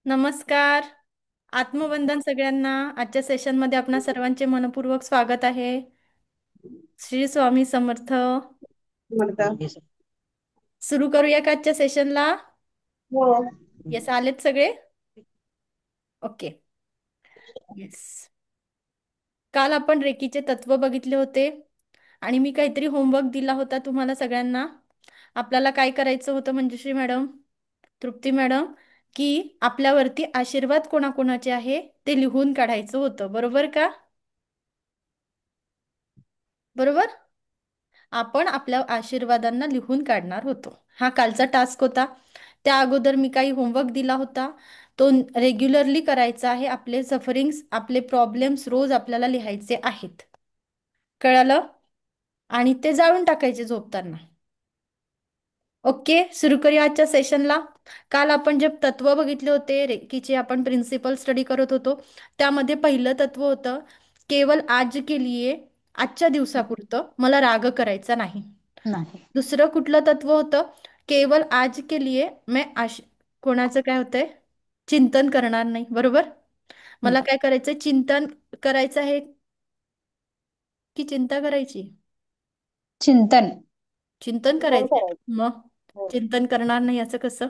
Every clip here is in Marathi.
नमस्कार. आत्मवंदन सगळ्यांना. आजच्या सेशनमध्ये आपणा सर्वांचे मनपूर्वक स्वागत आहे. श्री स्वामी समर्थ. म्हणतात. सुरू करूया का आजच्या सेशनला? हो. येस, आलेत सगळे? ओके. येस. काल आपण रेकीचे तत्व बघितले होते आणि मी काहीतरी होमवर्क दिला होता तुम्हाला सगळ्यांना. आपल्याला काय करायचं होतं मंजुश्री मॅडम, तृप्ती मॅडम, की आपल्यावरती आशीर्वाद कोणाकोणाचे आहे ते लिहून काढायचं होतं, बरोबर का? बरोबर. आपण आपल्या आशीर्वादांना लिहून काढणार होतो. हा कालचा टास्क होता. त्या अगोदर मी काही होमवर्क दिला होता, तो रेग्युलरली करायचा आहे. आपले सफरिंग्स, आपले प्रॉब्लेम्स रोज आपल्याला लिहायचे आहेत. कळालं? आणि ते जाळून टाकायचे झोपताना. ओके, सुरू करूया आजच्या सेशनला. काल आपण जे तत्व बघितले होते रेकीचे, आपण प्रिन्सिपल स्टडी करत होतो. त्यामध्ये पहिलं तत्व होतं, केवळ आज के लिए, आजच्या दिवसापुरतं मला राग करायचा नाही. नाही. दुसरं कुठलं तत्व होतं? केवळ आज के लिए मैं कोणाचं काय होतंय? चिंतन करणार नाही, बरोबर. हं. मला काय करायचंय? चिंतन करायचं आहे की चिंता करायची? चिंतन. चिंतन चिंतन करायचंय. करायचं. मग हो. चिंतन करणार नाही असं कसं?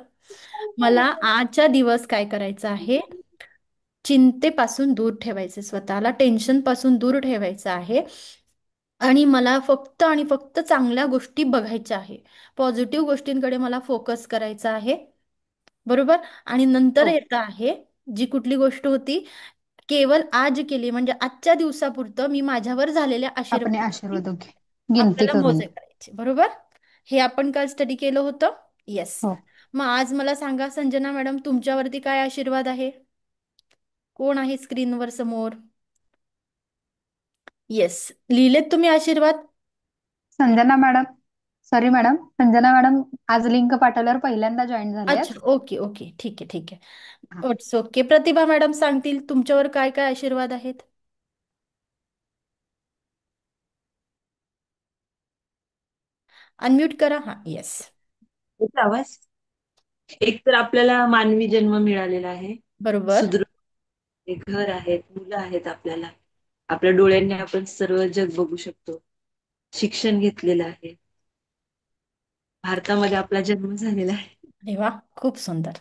मला आजच्या दिवस काय करायचं आहे? चिंतेपासून दूर ठेवायचे, स्वतःला टेन्शन पासून दूर ठेवायचं आहे. आणि मला फक्त आणि फक्त चांगल्या गोष्टी बघायच्या आहे. पॉझिटिव्ह गोष्टींकडे मला फोकस करायचा आहे, बरोबर. आणि नंतर हो. येत आहे, जी कुठली गोष्ट होती? केवळ आज केली, म्हणजे आजच्या दिवसापुरतं मी माझ्यावर झालेल्या आपण आशीर्वादाची आशीर्वाद घे. गिनती आपल्याला करून. मोजे करायचे, बरोबर. हे आपण काल स्टडी केलं होतं. येस. हो. मग आज मला सांगा संजना मॅडम, तुमच्यावरती काय आशीर्वाद आहे? कोण आहे स्क्रीनवर समोर? येस, लिहिलेत तुम्ही आशीर्वाद? Sanjana madam. Sorry madam, Sanjana madam आज लिंक पाठवल्यावर पहिल्यांदा जॉईन झाल्यात. अच्छा, ओके ओके, ठीक आहे ठीक हा. आहे. It's okay. प्रतिभा मॅडम सांगतील तुमच्यावर काय काय आशीर्वाद आहेत. अनम्यूट करा. हा, येस. येतो आवाज? एक तर आपल्याला मानवी जन्म मिळालेला आहे. बरोबर. सुदृढ घर आहेत, मुलं आहेत आपल्याला. आपल्या डोळ्यांनी आपण सर्व जग बघू शकतो. शिक्षण घेतलेलं आहे. भारतामध्ये आपला जन्म झालेला आहे. अरे वा, खूप सुंदर.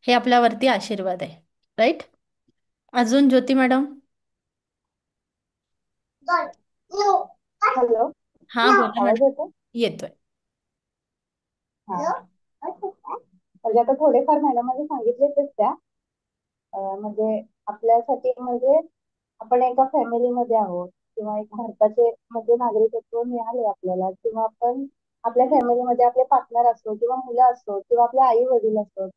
हे आपल्यावरती आशीर्वाद आहे, राईट. अजून ज्योती मॅडम? हॅलो. हा बोला आवाज मॅडम. येतो? येतोय. हा. म्हणजे आता थोडेफार मॅडमांनी सांगितलेच त्या. म्हणजे आपल्यासाठी म्हणजे आपण एका फॅमिलीमध्ये आहोत किंवा एक भारताचे म्हणजे नागरिकत्व मिळाले आपल्याला, किंवा आपण आपल्या फॅमिलीमध्ये आपले पार्टनर असतो किंवा मुलं असतो किंवा आपले आई वडील असतो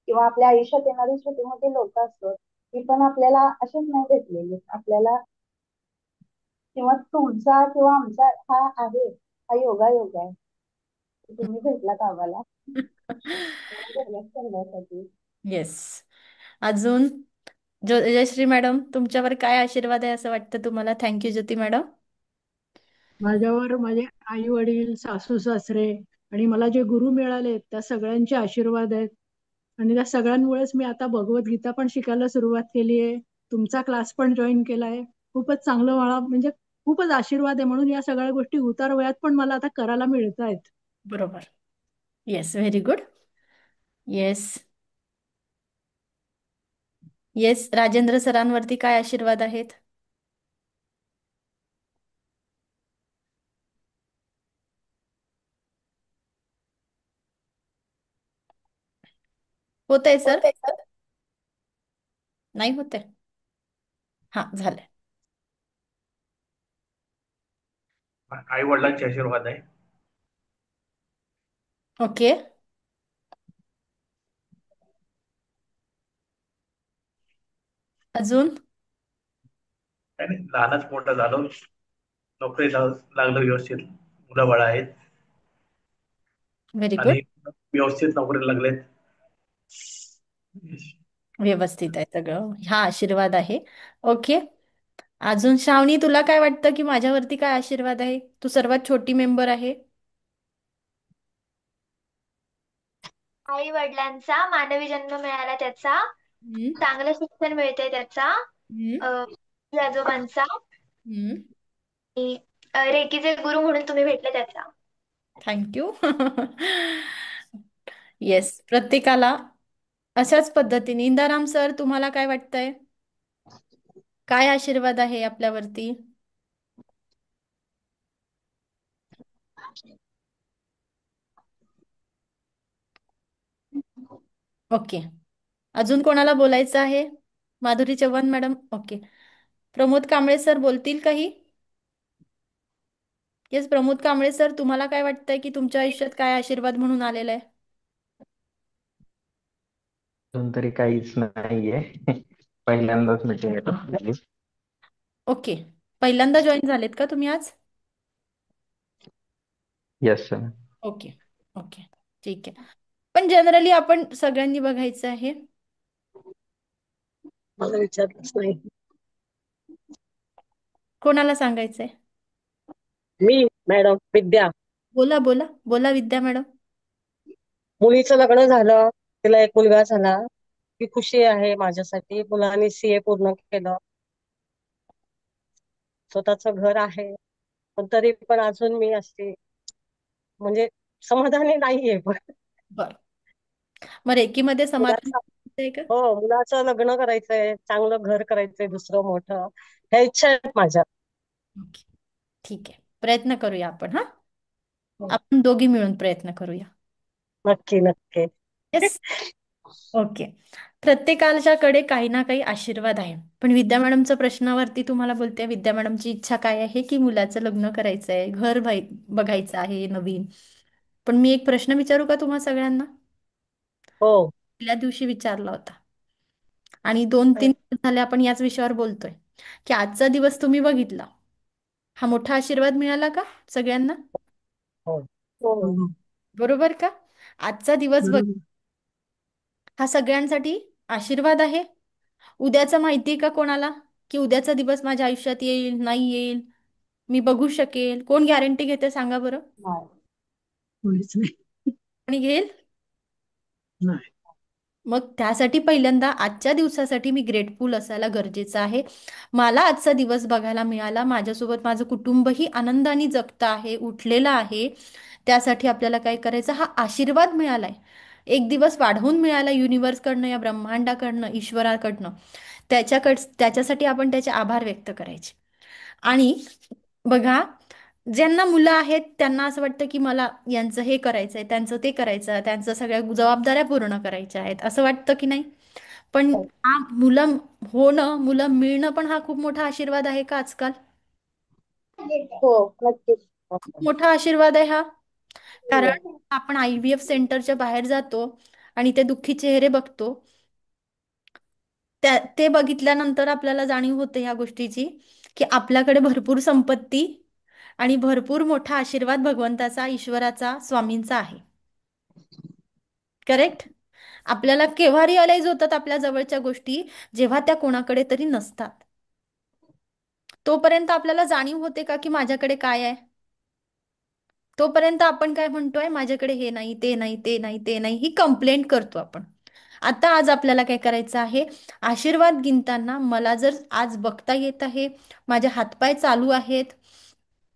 किंवा आपल्या आयुष्यात येणारी छोटी मोठी लोक असतात, ती पण आपल्याला अशीच नाही भेटलेली आपल्याला. किंवा तुमचा किंवा आमचा हा आहे, हा योगायोग आहे की तुम्ही भेटलात आम्हाला जगण्यात करण्यासाठी. येस. अजून जयश्री मॅडम, तुमच्यावर काय आशीर्वाद आहे असं वाटतं तुम्हाला? थँक्यू ज्योती मॅडम. माझ्यावर माझे आई वडील, सासू सासरे आणि मला जे गुरु मिळाले त्या सगळ्यांचे आशीर्वाद आहेत. आणि त्या सगळ्यांमुळेच मी आता भगवद्गीता पण शिकायला सुरुवात केली आहे. तुमचा क्लास पण जॉईन केलाय. खूपच चांगलं, मला म्हणजे खूपच आशीर्वाद आहे. म्हणून या सगळ्या गोष्टी उतार वयात पण मला आता करायला मिळत आहेत. बरोबर. Yes, very good. Yes. Yes, Rajendra सरांवरती काय आशीर्वाद आहेत? होत आहे सर? नाही होते? हा, झालंय. आई वडिलांचे आशीर्वाद आहे. ओके. अजून? काय नाही, लहानच मोठं झालो, नोकरी लागलं व्यवस्थित, मुलं बाळ आहेत व्हेरी गुड. आणि व्यवस्थित नोकरी लागलेत. व्यवस्थित आहे सगळं, हा आशीर्वाद आहे. ओके. अजून श्रावणी, तुला काय वाटतं की माझ्यावरती काय आशीर्वाद आहे? तू सर्वात छोटी मेंबर आहे. आई वडिलांचा, मानवी जन्म मिळाला त्याचा, हम्म. चांगलं शिक्षण मिळतंय त्याचा, हम्म. आजी आजोबांचा, हम्म. आणि रेकीचे गुरु म्हणून तुम्ही भेटले त्याचा. थँक्यू. येस, प्रत्येकाला अशाच पद्धतीने. इंदाराम सर, तुम्हाला काय वाटतंय? काय आशीर्वाद आहे आपल्यावरती? ओके. अजून कोणाला बोलायचं आहे? Madhuri Chavan madam, okay. Pramod Kamble sir बोलतील काही? येस, प्रमोद कांबळे सर, तुम्हाला काय वाटतंय की तुमच्या आयुष्यात काय आशीर्वाद म्हणून आलेला आहे? अजून तरी काहीच नाहीये. पहिल्यांदाच मीटिंग झाली. ओके. पहिल्यांदा जॉईन झालेत का तुम्ही आज? Yes sir. ओके. ओके, ठीक आहे. पण जनरली आपण सगळ्यांनी बघायचं आहे. मला विचारलंच नाही. कोणाला सांगायचंय? मी मॅडम विद्या. बोला बोला बोला, विद्या मॅडम. मुलीचं लग्न झालं, तिला एक मुलगा झाला. ती खुशी आहे माझ्यासाठी. मुलांनी सीए पूर्ण केलं, स्वतःचं घर आहे. पण तरी पण अजून मी अशी म्हणजे समाधानी नाहीये. पण बर. मग रेकीमध्ये समाधान मुलाचं आहे का? हो, मुलाचं लग्न करायचंय, चांगलं घर करायचंय दुसरं मोठं, ह्या इच्छा आहेत माझ्या. ओके, ठीक आहे. प्रयत्न करूया आपण. हा, आपण दोघी मिळून प्रयत्न करूया. नक्की नक्की. येस. ओके. प्रत्येकाच्याकडे काही ना काही आशीर्वाद आहे. पण विद्या मॅडमच्या प्रश्नावरती तुम्हाला बोलते, विद्या मॅडमची इच्छा काय आहे की मुलाचं लग्न करायचं आहे, घर बघायचं आहे नवीन. पण मी एक प्रश्न विचारू का तुम्हा सगळ्यांना? हो. पहिल्या दिवशी विचारला होता आणि 2-3 दिवस झाले आपण याच विषयावर बोलतोय, की आजचा दिवस तुम्ही बघितला, हा मोठा आशीर्वाद मिळाला का सगळ्यांना? हो. हो. बरोबर का? आजचा दिवस बरोबर. हा सगळ्यांसाठी आशीर्वाद आहे. उद्याचं माहिती आहे का कोणाला? की उद्याचा दिवस माझ्या आयुष्यात येईल, नाही येईल, मी बघू शकेल? कोण गॅरंटी घेते सांगा बरं? नाही. कोणीच नाही. कोणी घेईल? नाही. मग त्यासाठी पहिल्यांदा आजच्या दिवसासाठी मी ग्रेटफुल असायला गरजेचं आहे. मला आजचा दिवस बघायला मिळाला, माझ्यासोबत माझं कुटुंबही आनंदाने जगतं आहे, उठलेलं आहे. त्यासाठी आपल्याला काय करायचं? हा आशीर्वाद मिळालाय, एक दिवस वाढवून मिळाला युनिवर्सकडनं, या ब्रह्मांडाकडनं, ईश्वराकडनं. त्याच्यासाठी आपण त्याचे आभार व्यक्त करायचे. आणि बघा, ज्यांना मुलं आहेत त्यांना असं वाटतं की मला यांचं हे करायचंय, त्यांचं ते करायचं, त्यांचं सगळ्या जबाबदाऱ्या पूर्ण करायच्या आहेत, असं वाटतं की नाही? पण हा मुलं होणं, मुलं मिळणं पण हा खूप मोठा आशीर्वाद आहे का आजकाल? हो, नक्कीच. खूप मोठा आशीर्वाद आहे हा. कारण आपण IVF सेंटरच्या बाहेर जातो आणि ते दुःखी चेहरे बघतो. ते बघितल्यानंतर आपल्याला जाणीव होते ह्या गोष्टीची, की आपल्याकडे भरपूर संपत्ती आणि भरपूर मोठा आशीर्वाद भगवंताचा, ईश्वराचा, स्वामींचा आहे. करेक्ट? आपल्याला केव्हा रिअलाइज होतात आपल्या जवळच्या गोष्टी? जेव्हा त्या कोणाकडे तरी नसतात. तोपर्यंत आपल्याला जाणीव होते का की माझ्याकडे काय आहे? तोपर्यंत आपण काय म्हणतोय? माझ्याकडे हे नाही, ते नाही, ते नाही, ते नाही, ही कंप्लेंट करतो आपण. आता आज आपल्याला काय करायचं आहे? आशीर्वाद गिनताना मला जर आज बघता येत आहे, माझे हातपाय चालू आहेत,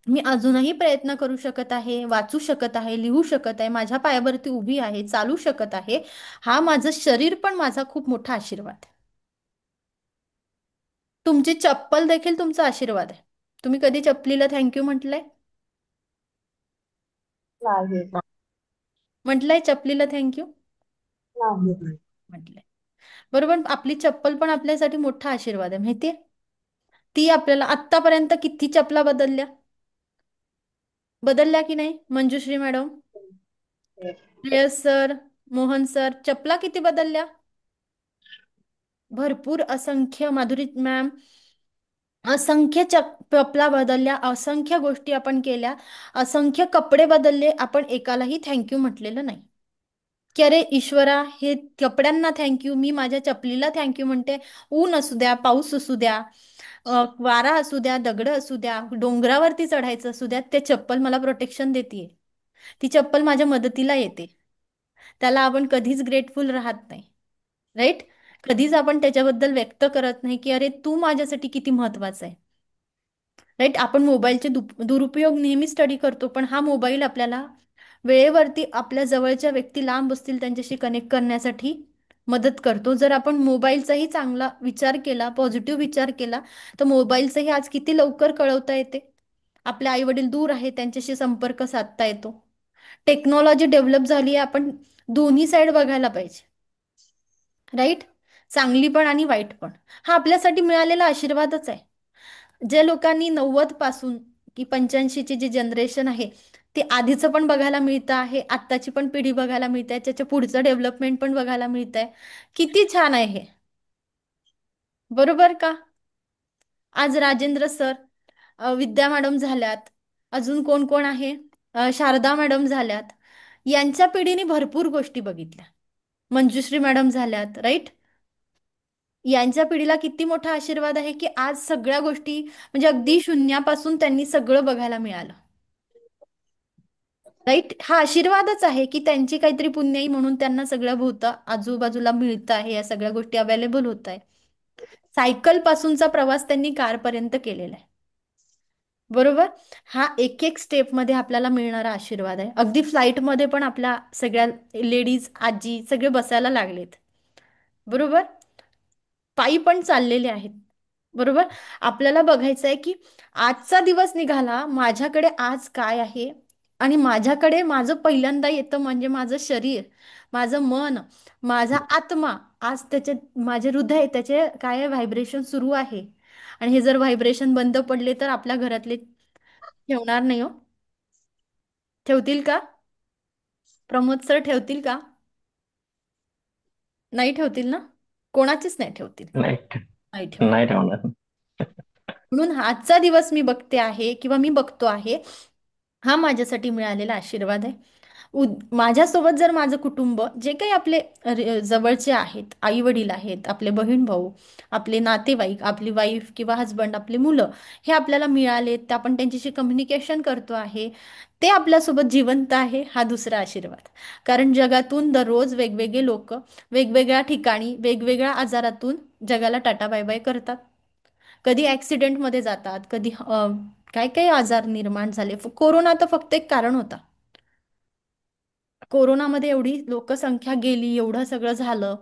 मी अजूनही प्रयत्न करू शकत आहे, वाचू शकत आहे, लिहू शकत आहे, माझ्या पायावरती उभी आहे, चालू शकत आहे, हा माझं शरीर पण माझा खूप मोठा आशीर्वाद आहे. तुमची चप्पल देखील तुमचा आशीर्वाद आहे. तुम्ही कधी चपलीला थँक्यू म्हटलंय? नाही. म्हटलंय चपलीला थँक्यू? नाही. म्हटलंय. बरोबर. आपली चप्पल पण आपल्यासाठी मोठा आशीर्वाद आहे, माहितीये? ती आपल्याला आत्तापर्यंत किती चपला बदलल्या की नाही Manjushri madam, Shreyas sir, Mohan sir, चपला किती बदलल्या? भरपूर, असंख्य. माधुरी मॅम, असंख्य चपला बदलल्या, असंख्य गोष्टी आपण केल्या, असंख्य कपडे बदलले, आपण एकालाही थँक्यू म्हटलेलं नाही. की अरे ईश्वरा, हे कपड्यांना थँक्यू, मी माझ्या चपलीला थँक्यू म्हणते. ऊन असू द्या, पाऊस असू द्या, वारा असू द्या, दगड असू द्या, डोंगरावरती चढायचं असू द्या, ते चप्पल मला प्रोटेक्शन देते. ती चप्पल माझ्या मदतीला येते. त्याला आपण कधीच ग्रेटफुल राहत नाही, राईट? कधीच आपण त्याच्याबद्दल व्यक्त करत नाही की अरे तू माझ्यासाठी किती महत्वाचा आहे. राईट. आपण मोबाईलचे दुरुपयोग नेहमी स्टडी करतो, पण हा मोबाईल आपल्याला वेळेवरती आपल्या जवळच्या व्यक्ती लांब असतील त्यांच्याशी कनेक्ट करण्यासाठी मदत करतो. जर आपण मोबाईलचाही चांगला विचार केला, पॉझिटिव्ह विचार केला, तर मोबाईलचंही आज किती लवकर कळवता येते. आपले आई वडील दूर आहे त्यांच्याशी संपर्क साधता येतो. टेक्नॉलॉजी डेव्हलप झाली आहे, आपण दोन्ही साईड बघायला पाहिजे. राईट. चांगली पण आणि वाईट पण. हा आपल्यासाठी मिळालेला आशीर्वादच आहे. ज्या लोकांनी 90 पासून की 85ची जी जनरेशन आहे ते आधीचं पण बघायला मिळतं आहे, आत्ताची पण पिढी बघायला मिळते आहे, त्याच्या पुढचं डेव्हलपमेंट पण बघायला मिळत आहे. किती छान आहे हे. बरोबर का? आज राजेंद्र सर, विद्या मॅडम झाल्यात, अजून कोण कोण आहे, शारदा मॅडम झाल्यात. यांच्या पिढीने भरपूर गोष्टी बघितल्या. मंजुश्री मॅडम झाल्यात. राईट. यांच्या पिढीला किती मोठा आशीर्वाद आहे की आज सगळ्या गोष्टी म्हणजे अगदी शून्यापासून त्यांनी सगळं बघायला मिळालं. राईट. हा आशीर्वादच आहे की त्यांची काहीतरी पुण्याई म्हणून त्यांना सगळं भोवतं आजूबाजूला मिळतं आहे, या सगळ्या गोष्टी अवेलेबल होत आहे. सायकल पासूनचा प्रवास त्यांनी कारपर्यंत केलेला आहे. बरोबर. हा एक एक स्टेपमध्ये आपल्याला मिळणारा आशीर्वाद आहे. अगदी फ्लाईटमध्ये पण आपल्या सगळ्या लेडीज आजी सगळे बसायला लागलेत. बरोबर. पायी पण चाललेले आहेत. बरोबर. आपल्याला बघायचं आहे की आजचा दिवस निघाला, माझ्याकडे आज काय आहे, आणि माझ्याकडे माझं पहिल्यांदा येतं म्हणजे माझं शरीर, माझं मन, माझा आत्मा. आज त्याचे माझे हृदय त्याचे काय व्हायब्रेशन सुरू आहे. आणि हे जर व्हायब्रेशन बंद पडले तर आपल्या घरातले ठेवणार नाही हो. ठेवतील का? प्रमोद सर ठेवतील का? नाही ठेवतील ना. कोणाचीच नाही ठेवतील. नाही नाही ठेवणार. नाही ठेवणार. म्हणून आजचा दिवस मी बघते आहे किंवा मी बघतो आहे, हा माझ्यासाठी मिळालेला आशीर्वाद आहे. माझ्यासोबत जर माझं कुटुंब जे काही आपले जवळचे आहेत, आई वडील आहेत, आपले बहीण भाऊ, आपले नातेवाईक, आपली वाईफ किंवा हजबंड, आपली मुलं, हे आपल्याला मिळालेत, ते आपण त्यांच्याशी कम्युनिकेशन करतो आहे, ते आपल्यासोबत जिवंत आहे, हा दुसरा आशीर्वाद. कारण जगातून दररोज वेगवेगळे लोक वेगवेगळ्या ठिकाणी वेगवेगळ्या आजारातून जगाला टाटा बाय बाय करतात. कधी ॲक्सिडेंटमध्ये जातात, कधी काय काय आजार निर्माण झाले. कोरोना तर फक्त एक कारण होता. कोरोनामध्ये एवढी लोकसंख्या गेली, एवढं सगळं झालं,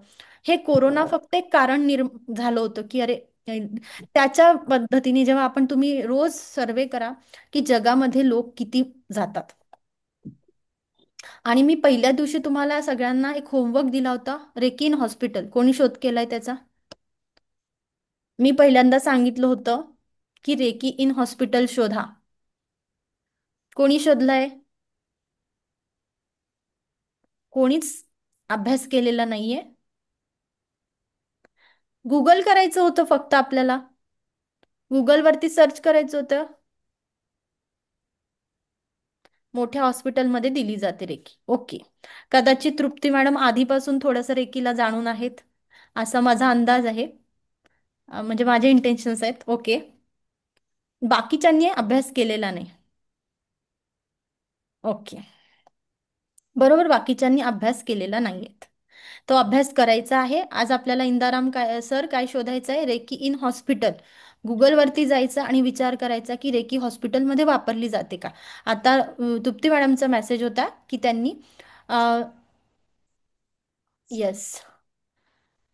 हे कोरोना फक्त एक कारण झालं होतं की अरे त्याच्या पद्धतीने जेव्हा आपण तुम्ही रोज सर्वे करा की जगामध्ये लोक किती जातात. आणि मी पहिल्या दिवशी तुम्हाला सगळ्यांना एक होमवर्क दिला होता, रेकिन हॉस्पिटल. कोणी शोध केलाय त्याचा? मी पहिल्यांदा सांगितलं होतं की रेकी इन हॉस्पिटल शोधा. कोणी शोधलाय? कोणीच अभ्यास केलेला नाहीये. गुगल करायचं होतं फक्त आपल्याला. गुगलवरती सर्च करायचं होतं. मोठ्या हॉस्पिटलमध्ये दिली जाते रेकी. ओके. कदाचित तृप्ती मॅडम आधीपासून थोडंसं रेकीला जाणून आहेत, असा माझा अंदाज आहे. म्हणजे माझे इंटेन्शन्स आहेत. ओके. बाकीच्यांनी अभ्यास केलेला नाही. ओके. बरोबर. बाकीच्यांनी अभ्यास केलेला नाहीयेत. तो अभ्यास करायचा आहे. आज आपल्याला इंदाराम काय सर काय शोधायचं आहे? Reiki in hospital. गुगलवरती जायचं आणि विचार करायचा की रेकी हॉस्पिटलमध्ये वापरली जाते का. आता तृप्ती मॅडमचा मेसेज होता की त्यांनी येस,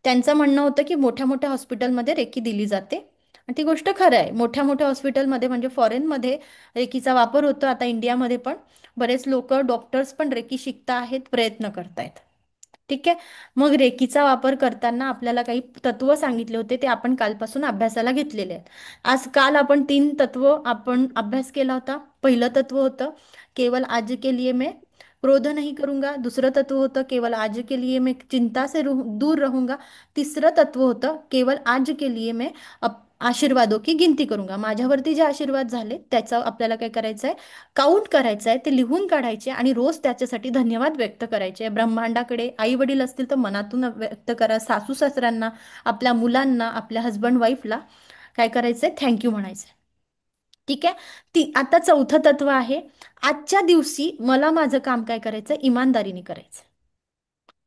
त्यांचं म्हणणं होतं की मोठ्या मोठ्या हॉस्पिटलमध्ये रेकी दिली जाते. आणि ती गोष्ट खरं आहे. मोठ्या मोठ्या हॉस्पिटलमध्ये म्हणजे फॉरेनमध्ये रेकीचा वापर होतो. आता इंडियामध्ये पण बरेच लोक डॉक्टर्स पण रेकी शिकता आहेत, प्रयत्न करतायत. ठीक आहे. मग रेकीचा वापर करताना आपल्याला काही तत्व सांगितले होते, ते आपण कालपासून अभ्यासाला घेतलेले आहेत. आज काल आपण 3 तत्व आपण अभ्यास केला होता. पहिलं तत्व होतं केवल आज के लिए मैं क्रोध नहीं करूंगा. दुसरं तत्व होतं केवल आज के लिए मैं चिंता से दूर रहूंगा. तिसरं तत्व होतं केवल आज के लिए मैं आशीर्वादों की गिनती करूंगा. माझ्यावरती जे आशीर्वाद झाले त्याचं आपल्याला काय करायचं आहे, काउंट करायचं आहे, ते लिहून काढायचे आणि रोज त्याच्यासाठी धन्यवाद व्यक्त करायचे. ब्रह्मांडाकडे आई वडील असतील तर मनातून व्यक्त करा. सासू सासऱ्यांना, आपल्या मुलांना, आपल्या हजबंड वाईफला काय करायचंय, थँक्यू म्हणायचंय. ठीक आहे. आता चौथं तत्व आहे, आजच्या दिवशी मला माझं काम काय करायचं, इमानदारीने करायचं.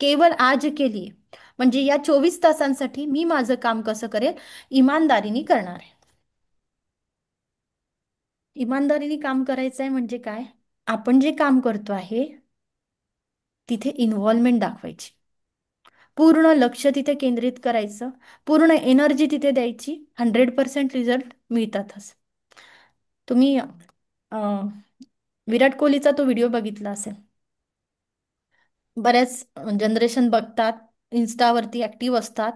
केवळ आज के लिए. म्हणजे या 24 तासांसाठी मी माझं काम कसं करेल, इमानदारीने करणार आहे. इमानदारीने काम करायचं आहे म्हणजे काय, आपण जे काम करतो आहे तिथे इन्व्हॉल्वमेंट दाखवायची, पूर्ण लक्ष तिथे केंद्रित करायचं, पूर्ण एनर्जी तिथे द्यायची. 100% रिझल्ट मिळतातच. तुम्ही विराट कोहलीचा तो व्हिडिओ बघितला असेल. बऱ्याच जनरेशन बघतात, इन्स्टावरती ऍक्टिव्ह असतात.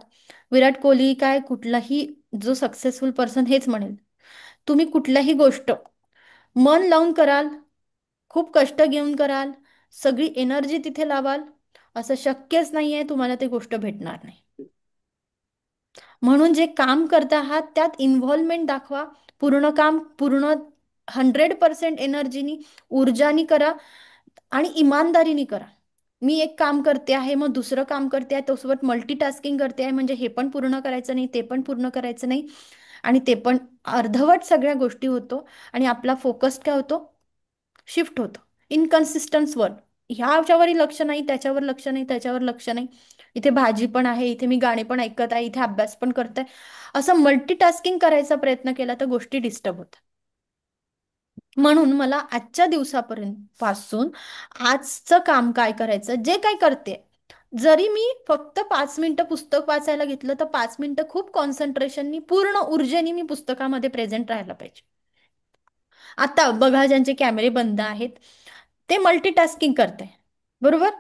विराट कोहली काय, कुठलाही जो सक्सेसफुल पर्सन हेच म्हणेल, तुम्ही कुठल्याही गोष्ट मन लावून कराल, खूप कष्ट घेऊन कराल, सगळी एनर्जी तिथे लावाल, असं शक्यच नाहीये तुम्हाला ते गोष्ट भेटणार नाही. म्हणून जे काम करता आहात त्यात इन्व्हॉल्वमेंट दाखवा, पूर्ण काम पूर्ण 100% एनर्जीनी, ऊर्जानी करा आणि इमानदारीने करा. मी एक काम करते आहे, मग दुसरं काम करते आहे, त्यासोबत मल्टीटास्किंग करते आहे, म्हणजे हे पण पूर्ण करायचं नाही, ते पण पूर्ण करायचं नाही, आणि ते पण अर्धवट सगळ्या गोष्टी होतो, आणि आपला फोकस काय होतो, शिफ्ट होतो इनकन्सिस्टन्सवर. ह्याच्यावरही लक्ष नाही, त्याच्यावर लक्ष नाही, त्याच्यावर लक्ष नाही, इथे भाजी पण आहे, इथे मी गाणे पण ऐकत आहे, इथे अभ्यास पण करत आहे, असं मल्टीटास्किंग करायचा प्रयत्न केला तर गोष्टी डिस्टर्ब होतात. म्हणून मला आजच्या दिवसापर्यंत पासून आजचं काम काय करायचं, जे काय करते, जरी मी फक्त 5 मिनिटं पुस्तक वाचायला घेतलं तर 5 मिनिटं खूप कॉन्सन्ट्रेशननी, पूर्ण ऊर्जेने मी पुस्तकामध्ये प्रेझेंट राहायला पाहिजे. आता बघा, ज्यांचे कॅमेरे बंद आहेत ते मल्टीटास्किंग करते, बरोबर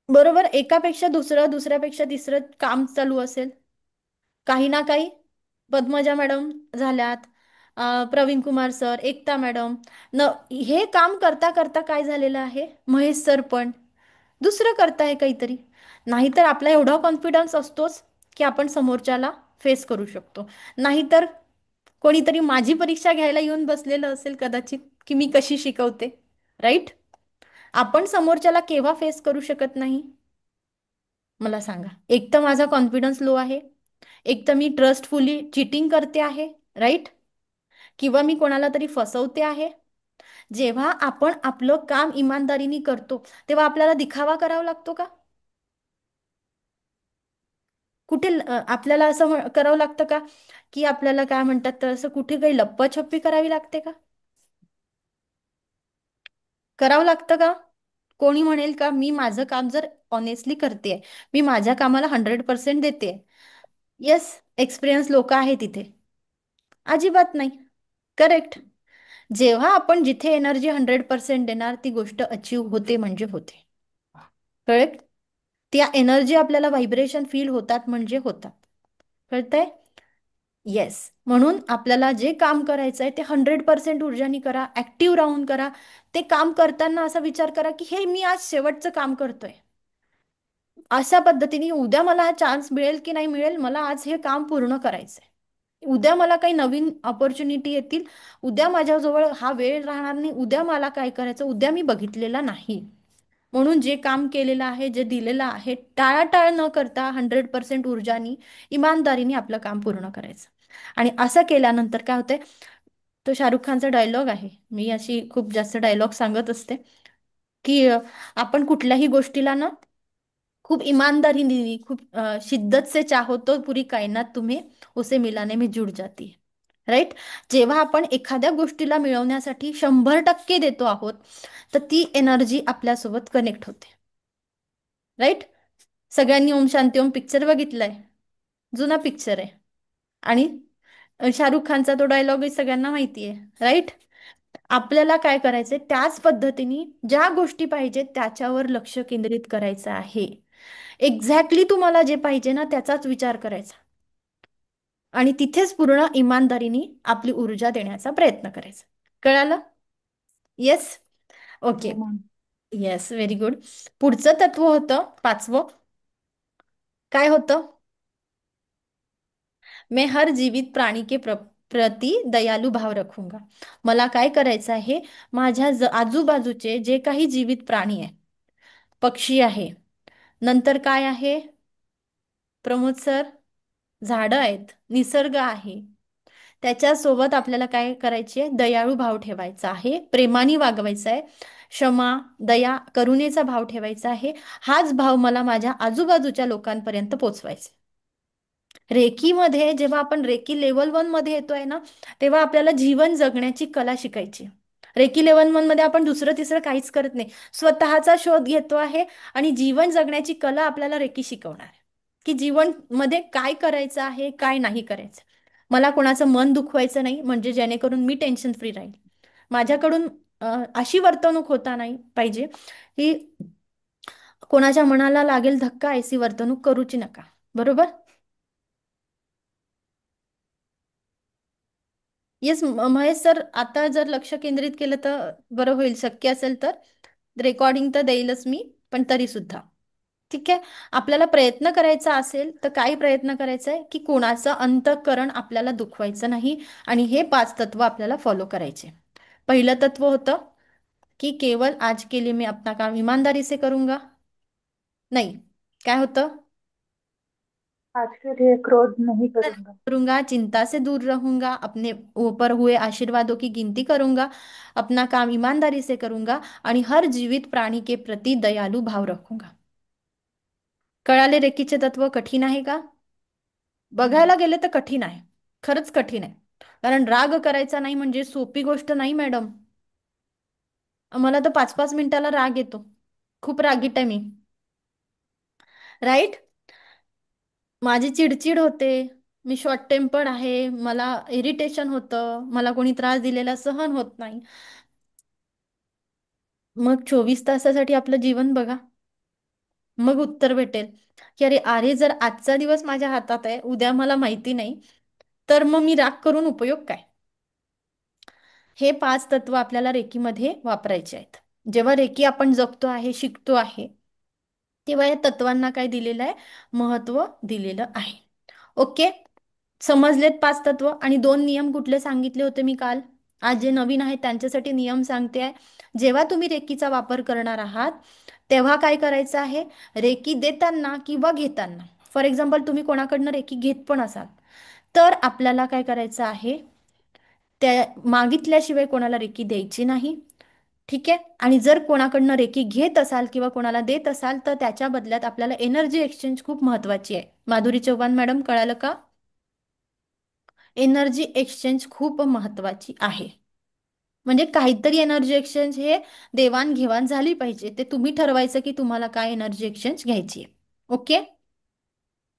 बरोबर, एकापेक्षा दुसरं, दुसऱ्यापेक्षा तिसरं काम चालू असेल, काही ना काही. पद्मजा मॅडम झाल्यात, प्रवीण कुमार सर, एकता मॅडम, न हे काम करता करता काय झालेलं आहे, महेश सर पण दुसरं करताय काहीतरी. नाहीतर आपला एवढा कॉन्फिडन्स असतोच की आपण समोरच्याला फेस करू शकतो. नाहीतर कोणीतरी माझी परीक्षा घ्यायला येऊन बसलेलं असेल कदाचित, की मी कशी शिकवते, राईट. आपण समोरच्याला केव्हा फेस करू शकत नाही, मला सांगा. एक तर माझा कॉन्फिडन्स लो आहे, एक तर मी ट्रस्टफुली चिटिंग करते आहे, राईट, किंवा मी कोणाला तरी फसवते आहे. जेव्हा आपण आपलं काम इमानदारीने करतो तेव्हा आपल्याला दिखावा करावा लागतो का, कुठे आपल्याला असं करावं लागतं का, की आपल्याला काय म्हणतात तर असं कुठे काही लप्पाछप्पी करावी लागते का, करावं लागतं का. कोणी म्हणेल का मी माझं काम जर ऑनेस्टली करते, मी माझ्या कामाला 100% देते, येस, एक्सपिरियन्स लोक आहेत तिथे, अजिबात नाही. करेक्ट. जेव्हा आपण जिथे एनर्जी 100% देणार ती गोष्ट अचीव होते म्हणजे होते. करेक्ट. त्या एनर्जी आपल्याला व्हायब्रेशन फील होतात म्हणजे होतात. कळतंय. येस. म्हणून आपल्याला जे काम करायचं आहे ते 100% ऊर्जानी करा, ऍक्टिव्ह राहून करा. ते काम करताना असा विचार करा की हे मी आज शेवटचं काम करतोय, अशा पद्धतीने उद्या मला हा चान्स मिळेल की नाही मिळेल, मला आज हे काम पूर्ण करायचंय. उद्या मला काही नवीन ऑपॉर्च्युनिटी येतील, उद्या माझ्याजवळ हा वेळ राहणार नाही, उद्या मला काय करायचं उद्या मी बघितलेला नाही. म्हणून जे काम केलेलं आहे, जे दिलेलं आहे, टाळाटाळ न करता 100% ऊर्जानी, इमानदारीने आपलं काम पूर्ण करायचं. आणि असं केल्यानंतर काय होतंय, तो शाहरुख खानचा डायलॉग आहे, मी अशी खूप जास्त डायलॉग सांगत असते, की आपण कुठल्याही गोष्टीला ना खूप ईमानदारी, खूप शिद्दत से चाहो तो पूरी कायनात तुम्हें उसे मिलाने में जुड़ जाती है, राईट. जेव्हा आपण एखाद्या गोष्टीला मिळवण्यासाठी 100% देतो आहोत तर ती एनर्जी आपल्यासोबत कनेक्ट होते, राईट. सगळ्यांनी ओम शांती ओम पिक्चर बघितलाय, जुना पिक्चर आहे, आणि शाहरुख खानचा तो डायलॉग सगळ्यांना माहिती आहे, राईट. आपल्याला काय करायचंय, त्याच पद्धतीने ज्या गोष्टी पाहिजेत त्याच्यावर लक्ष केंद्रित करायचं आहे. एक्झॅक्टली तुम्हाला जे पाहिजे ना त्याचाच विचार करायचा, आणि तिथेच पूर्ण इमानदारीने आपली ऊर्जा देण्याचा प्रयत्न करायचा. कळालं. येस. ओके. हो मॅम. Yes, very good. पुढचं तत्व होतं 5वं, काय होतं, मैं हर जीवित प्राणी के प्रति दयालु भाव रखूंगा. मला काय करायचं आहे, माझ्या आजूबाजूचे जे काही जीवित प्राणी आहे, पक्षी आहे, नंतर काय आहे प्रमोद सर, झाडं आहेत, निसर्ग आहे, त्याच्यासोबत आपल्याला काय करायचे, दयाळू भाव ठेवायचा आहे, प्रेमाने वागवायचं आहे. क्षमा, दया, करुणेचा भाव ठेवायचा आहे. हाच भाव मला माझ्या आजूबाजूच्या लोकांपर्यंत पोचवायचा. रेकीमध्ये जेव्हा आपण रेकी लेवल 1 मध्ये येतोय ना, तेव्हा आपल्याला जीवन जगण्याची कला शिकायची. रेकी लेवल 1 मध्ये आपण दुसरं तिसरं काहीच करत नाही, स्वतःचा शोध घेतो आहे आणि जीवन जगण्याची कला आपल्याला रेकी शिकवणार आहे, की जीवन मध्ये काय करायचं आहे, काय नाही करायचं. मला कोणाचं मन दुखवायचं नाही, म्हणजे जेणेकरून मी टेन्शन फ्री राहील. माझ्याकडून अशी वर्तणूक होता नाही पाहिजे की कोणाच्या मनाला लागेल धक्का, ऐसी वर्तणूक करूची नका. बरोबर? येस महेश सर, आता जर लक्ष केंद्रित केलं तर बरं होईल. शक्य असेल तर रेकॉर्डिंग तर देईलच मी, पण तरी सुद्धा ठीक आहे. आपल्याला प्रयत्न करायचा असेल तर काय प्रयत्न करायचा आहे, की कोणाचं अंतःकरण आपल्याला दुखवायचं नाही आणि हे 5 तत्व आपल्याला फॉलो करायचे. पहिलं तत्व होतं की केवळ आज के लिए मैं अपना काम ईमानदारी से करूंगा. नाही, काय होतं? आज के लिए क्रोध नहीं करूंगा. करूंगा, चिंता से दूर रहूंगा, अपने ऊपर हुए आशीर्वादों की गिनती करूंगा, अपना काम ईमानदारी से करूंगा आणि हर जीवित प्राणी के प्रति दयालु भाव रखूंगा. कळाले रेकीचे तत्व कठीण आहे का? बघायला गेले तर कठीण आहे, खरंच कठीण आहे. कारण राग करायचा नाही म्हणजे सोपी गोष्ट नाही मॅडम. मला तर 5-5 मिनिटाला राग येतो, खूप रागीट आहे मी. राईट? माझी चिडचिड होते, मी शॉर्ट टेम्पर्ड आहे, मला इरिटेशन होतं, मला कोणी त्रास दिलेला सहन होत नाही. मग 24 तासासाठी आपलं जीवन बघा, मग उत्तर भेटेल की अरे अरे जर आजचा दिवस माझ्या हातात आहे, उद्या मला माहिती नाही, तर मग मी राग करून उपयोग काय? हे 5 तत्व आपल्याला रेकीमध्ये वापरायचे आहेत. जेव्हा रेकी आपण जगतो आहे, शिकतो आहे, तेव्हा या तत्वांना काय दिलेलं आहे? महत्व दिलेलं आहे. ओके, समजलेत 5 तत्व. आणि 2 नियम कुठले सांगितले होते मी काल? आज जे नवीन आहेत त्यांच्यासाठी नियम सांगते आहे. जेव्हा तुम्ही रेकीचा वापर करणार आहात तेव्हा काय करायचं आहे? रेकी देताना किंवा घेताना, फॉर एक्झाम्पल तुम्ही कोणाकडनं रेकी घेत पण असाल तर आपल्याला काय करायचं आहे? त्या मागितल्याशिवाय कोणाला रेकी द्यायची नाही. ठीक आहे. आणि जर कोणाकडनं रेकी घेत असाल किंवा कोणाला देत असाल तर त्याच्या बदल्यात आपल्याला एनर्जी एक्सचेंज खूप महत्वाची आहे. माधुरी चव्हाण मॅडम, कळालं का? एनर्जी एक्सचेंज खूप महत्वाची आहे. म्हणजे काहीतरी एनर्जी एक्सचेंज हे देवाणघेवाण झाली पाहिजे. ते तुम्ही ठरवायचं की तुम्हाला काय एनर्जी एक्सचेंज घ्यायची आहे. ओके,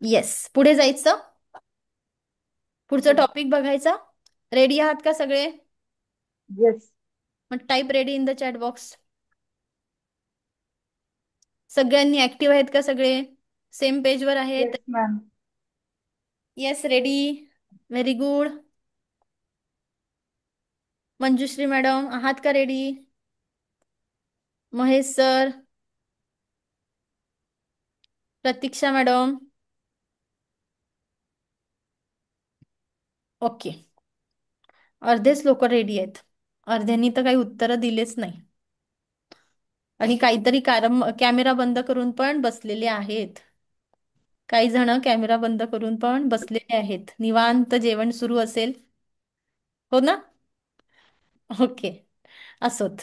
येस, पुढे जायचं. पुढचं Yes. टॉपिक बघायचा. रेडी आहात का सगळे? Yes. मग type ready in the chat box. सगळ्यांनी ऍक्टिव्ह आहेत का? सगळे सेम पेजवर आहेत? Yes, ma'am. Yes, ready, very good. Manjushri madam, आहात का ready? Mahesh sir, Pratiksha madam, okay. अर्धेच लोक रेडी आहेत, अर्ध्यांनी तर काही उत्तरं दिलेच नाही. आणि काहीतरी कॅमेरा बंद करून पण बसलेले आहेत. काही जण कॅमेरा बंद करून पण बसलेले आहेत. निवांत जेवण सुरू असेल, हो ना? ओके, असोत.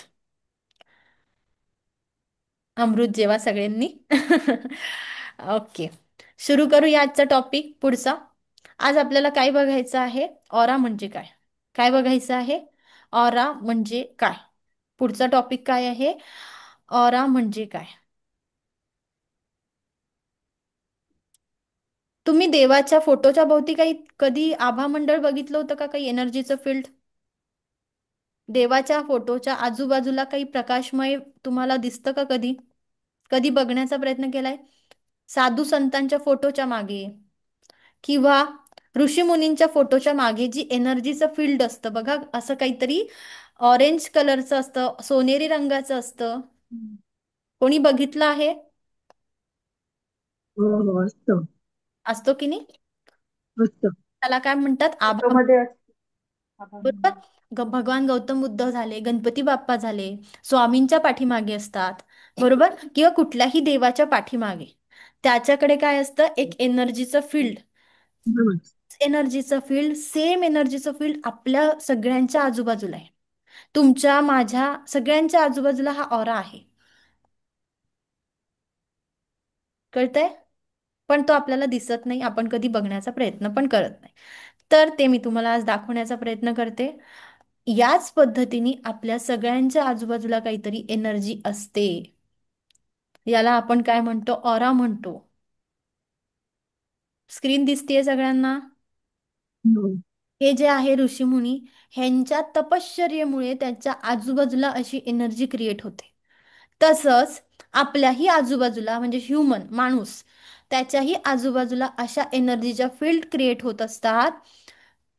अमृत जेवा सगळ्यांनी. ओके, सुरू करूया आजचा टॉपिक पुढचा. आज आपल्याला काय बघायचं आहे? ऑरा म्हणजे काय? काय बघायचं आहे? ऑरा म्हणजे काय? पुढचा टॉपिक काय आहे? ऑरा म्हणजे काय? तुम्ही देवाच्या फोटोच्या भोवती काही कधी आभा मंडळ बघितलं होतं का? काही एनर्जीचं फील्ड? देवाच्या फोटोच्या आजूबाजूला काही प्रकाशमय तुम्हाला दिसतं का? कधी कधी बघण्याचा प्रयत्न केलाय? साधू संतांच्या फोटोच्या मागे किंवा ऋषीमुनींच्या फोटोच्या मागे जी एनर्जीचं फील्ड असतं बघा, असं काहीतरी ऑरेंज कलरचं असतं, सोनेरी रंगाचं असतं. कोणी बघितलं आहे? हो हो, असतं असतो की नाही? असतं. त्याला काय म्हणतात? आभा. फोटोमध्ये असते. बरोबर. भगवान गौतम बुद्ध झाले, गणपती बाप्पा झाले, स्वामींच्या पाठीमागे असतात. बरोबर. किंवा कुठल्याही देवाच्या पाठीमागे त्याच्याकडे काय असतं? एक एनर्जीचं फील्ड. बरोबर. एनर्जीचं फील्ड, सेम एनर्जीचं फील्ड आपल्या सगळ्यांच्या आजूबाजूला आहे. तुमच्या माझ्या सगळ्यांच्या आजूबाजूला हा ऑरा आहे. कळतंय? पण तो आपल्याला दिसत नाही, आपण कधी बघण्याचा प्रयत्न पण करत नाही. तर ते मी तुम्हाला आज दाखवण्याचा प्रयत्न करते. याच पद्धतीने आपल्या सगळ्यांच्या आजूबाजूला काहीतरी एनर्जी असते. याला आपण काय म्हणतो? ऑरा म्हणतो. स्क्रीन दिसतीये सगळ्यांना? हम्म. हे जे आहे ऋषीमुनी, ह्यांच्या तपश्चर्येमुळे त्यांच्या आजूबाजूला अशी एनर्जी क्रिएट होते. तसंच आपल्याही आजूबाजूला म्हणजे ह्युमन माणूस, त्याच्याही आजूबाजूला अशा एनर्जीच्या फील्ड क्रिएट होत असतात.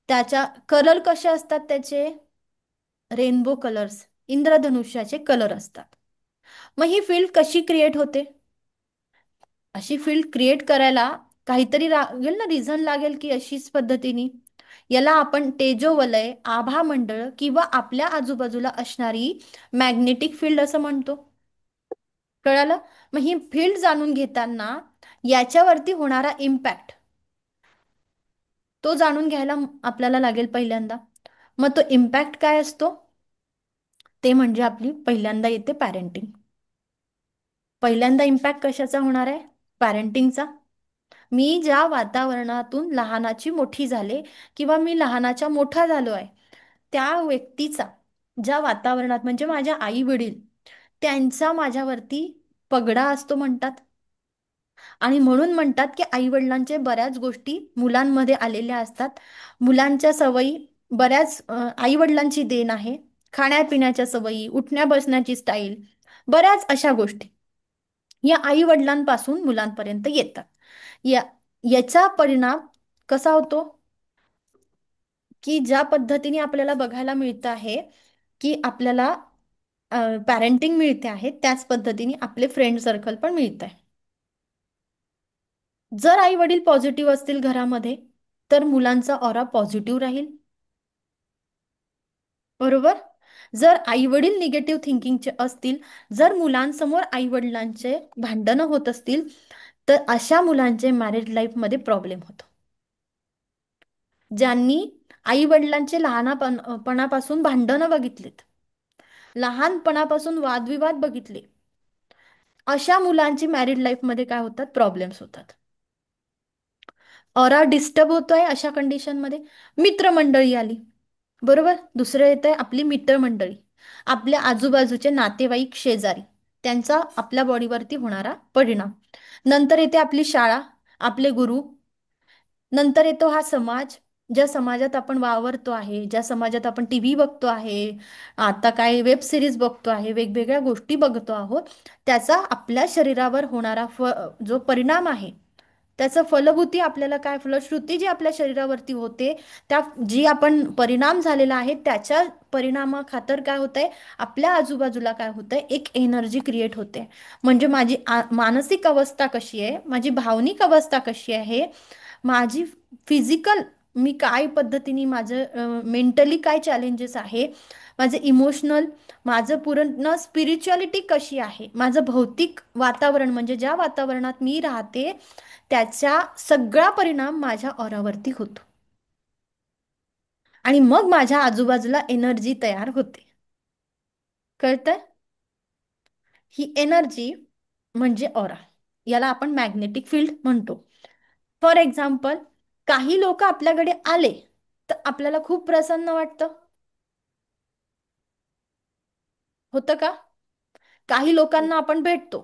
त्याच्या कलर कसे असतात त्याचे? रेनबो कलर्स, इंद्रधनुष्याचे कलर असतात. मग ही फील्ड कशी क्रिएट होते? अशी फील्ड क्रिएट करायला काहीतरी लागेल ना, रिझन लागेल की अशीच पद्धतीने. याला आपण तेजोवलय, आभा मंडळ किंवा आपल्या आजूबाजूला असणारी मॅग्नेटिक फील्ड असं म्हणतो. कळालं? मग ही फील्ड जाणून घेताना याच्यावरती होणारा इम्पॅक्ट तो जाणून घ्यायला आपल्याला लागेल पहिल्यांदा. मग तो इम्पॅक्ट काय असतो? ते म्हणजे आपली पहिल्यांदा येते पॅरेंटिंग. पहिल्यांदा इम्पॅक्ट कशाचा होणार आहे? पॅरेंटिंगचा. मी ज्या वातावरणातून लहानाची मोठी झाले किंवा मी लहानाच्या मोठा झालो आहे, त्या व्यक्तीचा ज्या वातावरणात म्हणजे माझ्या आई वडील, त्यांचा माझ्यावरती पगडा असतो म्हणतात. आणि म्हणून म्हणतात की आई वडिलांचे बऱ्याच गोष्टी मुलांमध्ये आलेल्या असतात. मुलांच्या सवयी बऱ्याच आई वडिलांची देण आहे. खाण्यापिण्याच्या सवयी, उठण्या बसण्याची स्टाईल, बऱ्याच अशा गोष्टी या आई वडिलांपासून मुलांपर्यंत येतात. या याचा परिणाम कसा होतो? की ज्या पद्धतीने आपल्याला बघायला मिळतं आहे की आपल्याला पॅरेंटिंग मिळते आहे, त्याच पद्धतीने आपले फ्रेंड सर्कल पण मिळत आहे. जर आई वडील पॉझिटिव्ह असतील घरामध्ये, तर मुलांचा ऑरा पॉझिटिव्ह राहील. बरोबर? जर आई वडील निगेटिव्ह थिंकिंगचे असतील, जर मुलांसमोर आई वडिलांचे भांडणं होत असतील, तर अशा मुलांचे मॅरिड लाईफमध्ये प्रॉब्लेम होतो. ज्यांनी आई वडिलांचे लहानपणापासून भांडणं बघितलेत, लहानपणापासून वादविवाद बघितले, अशा मुलांची मॅरिड लाईफमध्ये काय होतात? प्रॉब्लेम्स होतात. ऑरा डिस्टर्ब होतोय अशा कंडिशनमध्ये. मित्रमंडळी आली, बरोबर? दुसरं येत आहे आपली मित्रमंडळी, आपल्या आजूबाजूचे नातेवाईक, शेजारी, त्यांचा आपल्या बॉडीवरती होणारा परिणाम. नंतर येते आपली शाळा, आपले गुरु. नंतर येतो हा समाज, ज्या समाजात आपण वावरतो आहे, ज्या समाजात आपण टीव्ही बघतो आहे, आता काय वेब सिरीज बघतो आहे, वेगवेगळ्या गोष्टी बघतो आहोत, त्याचा आपल्या शरीरावर होणारा जो परिणाम आहे, त्याचं फलभूती आपल्याला काय, फलश्रुती जी आपल्या शरीरावरती होते, त्या जी आपण परिणाम झालेला आहे त्याच्या परिणामाखातर काय होतंय, आपल्या आजूबाजूला काय होतंय, एक एनर्जी क्रिएट होते. म्हणजे माझी मानसिक अवस्था कशी आहे, माझी भावनिक अवस्था कशी आहे, माझी फिजिकल मी काय पद्धतीने, माझं मेंटली काय चॅलेंजेस आहे, माझं इमोशनल, माझं पूर्ण स्पिरिच्युअलिटी कशी आहे, माझं भौतिक वातावरण म्हणजे ज्या वातावरणात मी राहते त्याचा सगळा परिणाम माझ्या ऑरावरती होतो. आणि मग माझ्या आजूबाजूला एनर्जी तयार होते. कळतंय? ही एनर्जी म्हणजे ऑरा. याला आपण मॅग्नेटिक फील्ड म्हणतो. फॉर एक्झाम्पल, काही लोक आपल्याकडे आले तर आपल्याला खूप प्रसन्न वाटतं. होतं का? काही लोकांना आपण भेटतो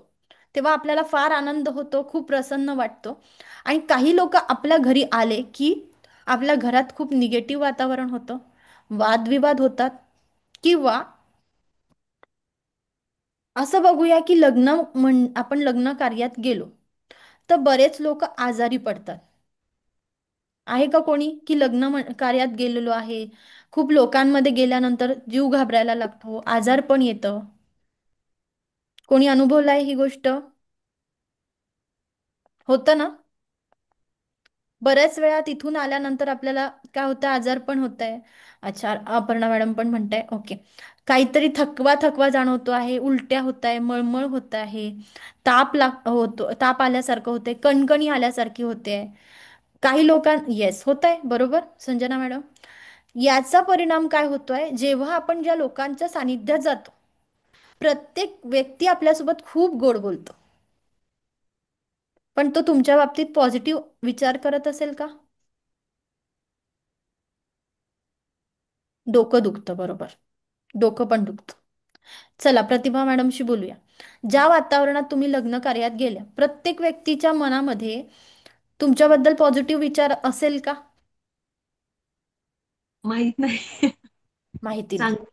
तेव्हा आपल्याला फार आनंद होतो, खूप प्रसन्न वाटतो. आणि काही लोक आपल्या घरी आले की आपल्या घरात खूप निगेटिव्ह वातावरण होतं, वादविवाद होतात. किंवा असं बघूया की आपण लग्न कार्यात गेलो तर बरेच लोक आजारी पडतात. आहे का कोणी की कार्यात गेलेलो आहे, खूप लोकांमध्ये गेल्यानंतर जीव घाबरायला लागतो, आजार पण येतं? कोणी अनुभवलाय ही गोष्ट? होतं ना? बऱ्याच वेळा तिथून आल्यानंतर आपल्याला काय होतं, आजार पण होत आहे. अच्छा, अपर्णा मॅडम पण म्हणताय, ओके. काहीतरी थकवा थकवा जाणवतो आहे, उलट्या होत आहे, मळमळ होत आहे, होतो, ताप आल्यासारखं होते, कणकणी आल्यासारखी होते. काही लोकां येस होत आहे, बरोबर संजना मॅडम. याचा परिणाम काय होतोय, जेव्हा आपण ज्या लोकांच्या सानिध्यात जातो, प्रत्येक व्यक्ती आपल्यासोबत खूप गोड बोलतो, पण तो तुमच्या बाबतीत पॉझिटिव्ह विचार करत असेल का? डोकं दुखतं, बरोबर, डोकं पण दुखतं. चला प्रतिभा मॅडमशी बोलूया. ज्या वातावरणात तुम्ही लग्न कार्यात गेल्या, प्रत्येक व्यक्तीच्या मनामध्ये तुमच्याबद्दल पॉझिटिव्ह विचार असेल का? माहित नाही. माहिती नाही, सांग.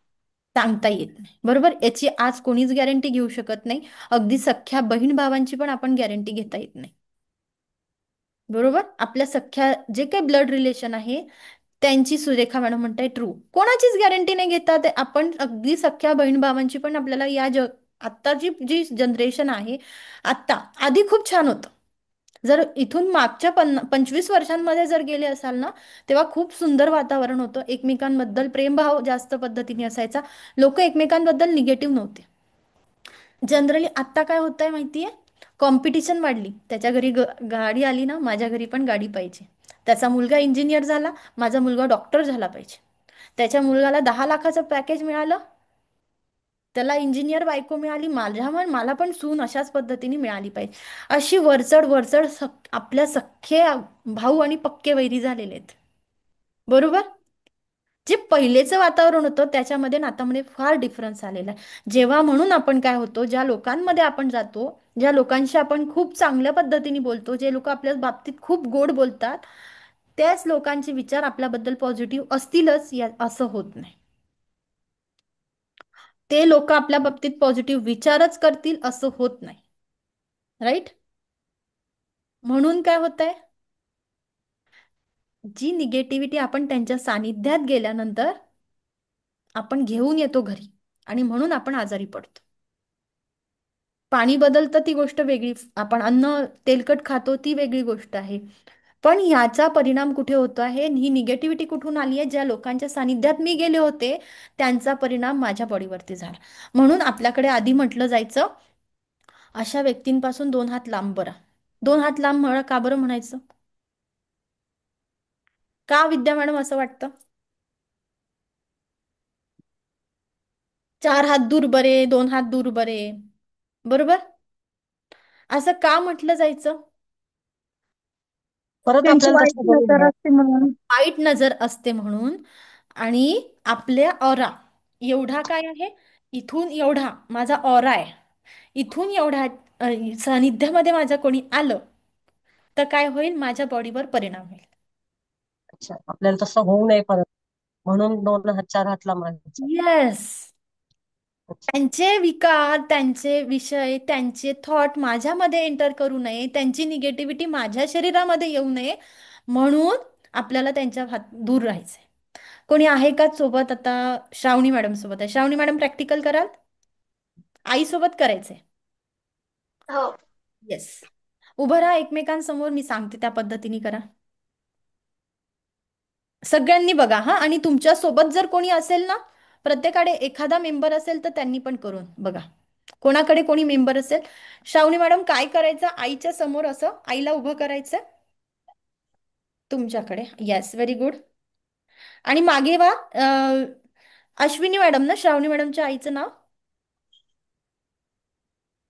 सांगता येत नाही, बरोबर. याची आज कोणीच गॅरंटी घेऊ शकत नाही. अगदी सख्ख्या बहीण भावांची पण आपण गॅरंटी घेता येत नाही, बरोबर. आपल्या सख्ख्या जे काही ब्लड रिलेशन आहे त्यांची, सुरेखा मॅडम म्हणताय ट्रू, कोणाचीच गॅरंटी नाही घेता ते आपण. अगदी सख्ख्या बहीण भावांची पण आपल्याला या जग, आत्ताची जी जनरेशन आहे, आत्ता, आधी खूप छान होतं. जर इथून मागच्या 25 वर्षांमध्ये जर गेले असाल ना, तेव्हा खूप सुंदर वातावरण होतं, एकमेकांबद्दल प्रेमभाव जास्त पद्धतीने असायचा, लोक एकमेकांबद्दल निगेटिव्ह नव्हते. जनरली आत्ता काय होतंय माहितीये, कॉम्पिटिशन वाढली. त्याच्या घरी गाडी आली ना, माझ्या घरी पण गाडी पाहिजे. त्याचा मुलगा इंजिनियर झाला, माझा मुलगा डॉक्टर झाला पाहिजे. त्याच्या मुलगाला 10 लाखाचं पॅकेज मिळालं, त्याला इंजिनियर बायको मिळाली, मला पण सून अशाच पद्धतीने मिळाली पाहिजे. अशी वरचढ वरचढ आपल्या सख्खे भाऊ आणि पक्के वैरी झालेले आहेत, बरोबर. जे पहिलेचं वातावरण होतं त्याच्यामध्ये नात्यामध्ये फार डिफरन्स आलेला आहे. जेव्हा म्हणून आपण काय होतो, ज्या लोकांमध्ये आपण जातो, ज्या लोकांशी आपण खूप चांगल्या पद्धतीने बोलतो, जे लोक आपल्या बाबतीत खूप गोड बोलतात, त्याच लोकांचे विचार आपल्याबद्दल पॉझिटिव्ह असतीलच असं होत नाही. ते लोक आपल्या बाबतीत पॉझिटिव्ह विचारच करतील असं होत नाही, राईट. म्हणून काय होतंय, जी निगेटिव्हिटी आपण त्यांच्या सानिध्यात गेल्यानंतर आपण घेऊन येतो घरी, आणि म्हणून आपण आजारी पडतो. पाणी बदलतं ती गोष्ट वेगळी, आपण अन्न तेलकट खातो ती वेगळी गोष्ट आहे, पण याचा परिणाम कुठे होतो आहे, ही निगेटिव्हिटी कुठून आली आहे, ज्या लोकांच्या सानिध्यात मी गेले होते त्यांचा परिणाम माझ्या बॉडीवरती झाला. म्हणून आपल्याकडे आधी म्हटलं जायचं, अशा व्यक्तींपासून 2 हात लांब बरा. 2 हात लांब का बरं म्हणायचं, का विद्या मॅडम असं वाटतं? 4 हात दूर बरे, 2 हात दूर बरे, बरोबर. असं का म्हटलं जायचं? परत त्यांची आपल्याला वाईट तशा बरोबर नजर असते म्हणून. वाईट नजर असते म्हणून. आणि आपल्या ऑरा एवढा काय आहे, इथून एवढा माझा ऑरा आहे, इथून एवढा सानिध्यामध्ये माझं कोणी आलं तर काय होईल, माझ्या बॉडीवर परिणाम होईल. अच्छा, आपल्याला तसं होऊ नये परत, म्हणून 2 हात 4 हातला मारायचं. येस, अच्छा. त्यांचे विकार, त्यांचे विषय, त्यांचे थॉट माझ्यामध्ये एंटर करू नये, त्यांची निगेटिव्हिटी माझ्या शरीरामध्ये येऊ नये, म्हणून आपल्याला त्यांच्या दूर राहायचंय. कोणी आहे का सोबत? आता श्रावणी मॅडम सोबत आहे, श्रावणी मॅडम प्रॅक्टिकल कराल? आई सोबत करायचंय. हो. येस, उभं राहा एकमेकांसमोर, मी सांगते त्या पद्धतीने करा. सगळ्यांनी बघा हा, आणि तुमच्या सोबत जर कोणी असेल ना, प्रत्येकाकडे एखादा मेंबर असेल तर त्यांनी पण करून बघा. कोणाकडे कोणी मेंबर असेल, श्रावणी मॅडम काय करायचं, आईच्या समोर असं आईला उभं करायचं तुमच्याकडे. Yes, very good. आणि मागे वा. अश्विनी मॅडम ना, श्रावणी मॅडमच्या आईचं नाव?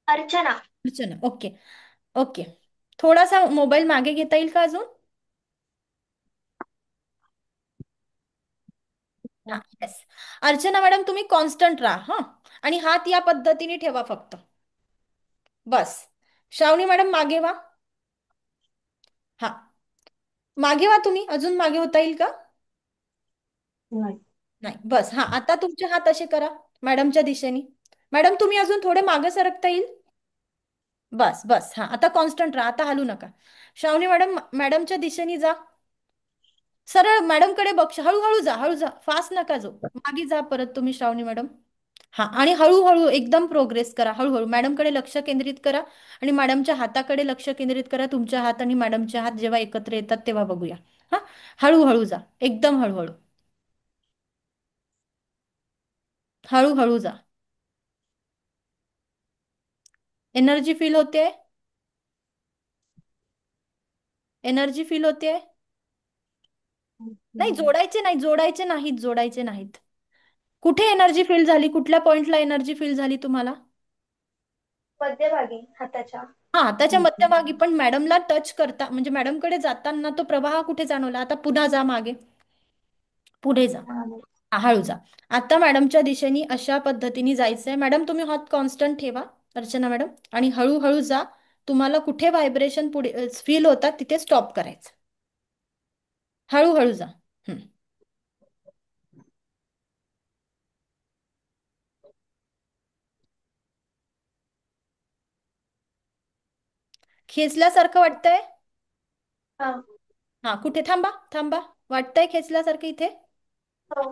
अर्चना. अर्चना. Okay okay. थोडासा मोबाईल मागे घेता येईल का अजून? हा, येस. अर्चना मॅडम तुम्ही कॉन्स्टंट राहा हा, आणि हात या पद्धतीने ठेवा फक्त, बस. श्रावणी मॅडम मागे वा. हा, मागे वा तुम्ही, अजून मागे होता येईल का? नाही. नाही, बस. हा, आता तुमचे हात असे करा मॅडमच्या दिशेने. मॅडम तुम्ही अजून थोडे मागे सरकता येईल, बस बस. हा, आता कॉन्स्टंट राहा, आता हलू नका. श्रावणी मॅडम मॅडमच्या दिशेने जा, सरळ मॅडमकडे बघ, हळूहळू जा, हळू जा, फास्ट नका जाऊ, मागे जा परत तुम्ही श्रावणी मॅडम. हा, आणि हळूहळू एकदम प्रोग्रेस करा, हळूहळू मॅडमकडे लक्ष केंद्रित करा, आणि मॅडमच्या हाताकडे लक्ष केंद्रित करा. तुमच्या हात आणि मॅडमचे हात जेव्हा एकत्र येतात तेव्हा बघूया. हा, हळूहळू जा, एकदम हळूहळू, हळूहळू जा. एनर्जी फील होते, एनर्जी फील होते. नाही जोडायचे नाही, जोडायचे नाहीत, जोडायचे नाहीत. कुठे एनर्जी फील झाली, कुठल्या पॉइंटला एनर्जी फील झाली तुम्हाला? मध्यभागी हाताच्या. हा, हाताच्या मध्यभागी. पण मॅडमला टच करता म्हणजे मॅडमकडे जाताना तो प्रवाह कुठे जाणवला? आता पुन्हा जा मागे, पुढे जा. हा, हळू जा. आता मॅडमच्या दिशेने अशा पद्धतीने जायचंय. मॅडम तुम्ही हात कॉन्स्टंट ठेवा, अर्चना मॅडम, आणि हळूहळू जा. तुम्हाला कुठे व्हायब्रेशन पुढे फील होतात तिथे स्टॉप करायचं. हळूहळू जा. हं. खेचल्यासारखं वाटतंय? हा. हा, कुठे? थांबा थांबा. वाटतंय खेचल्यासारखं इथे? हो.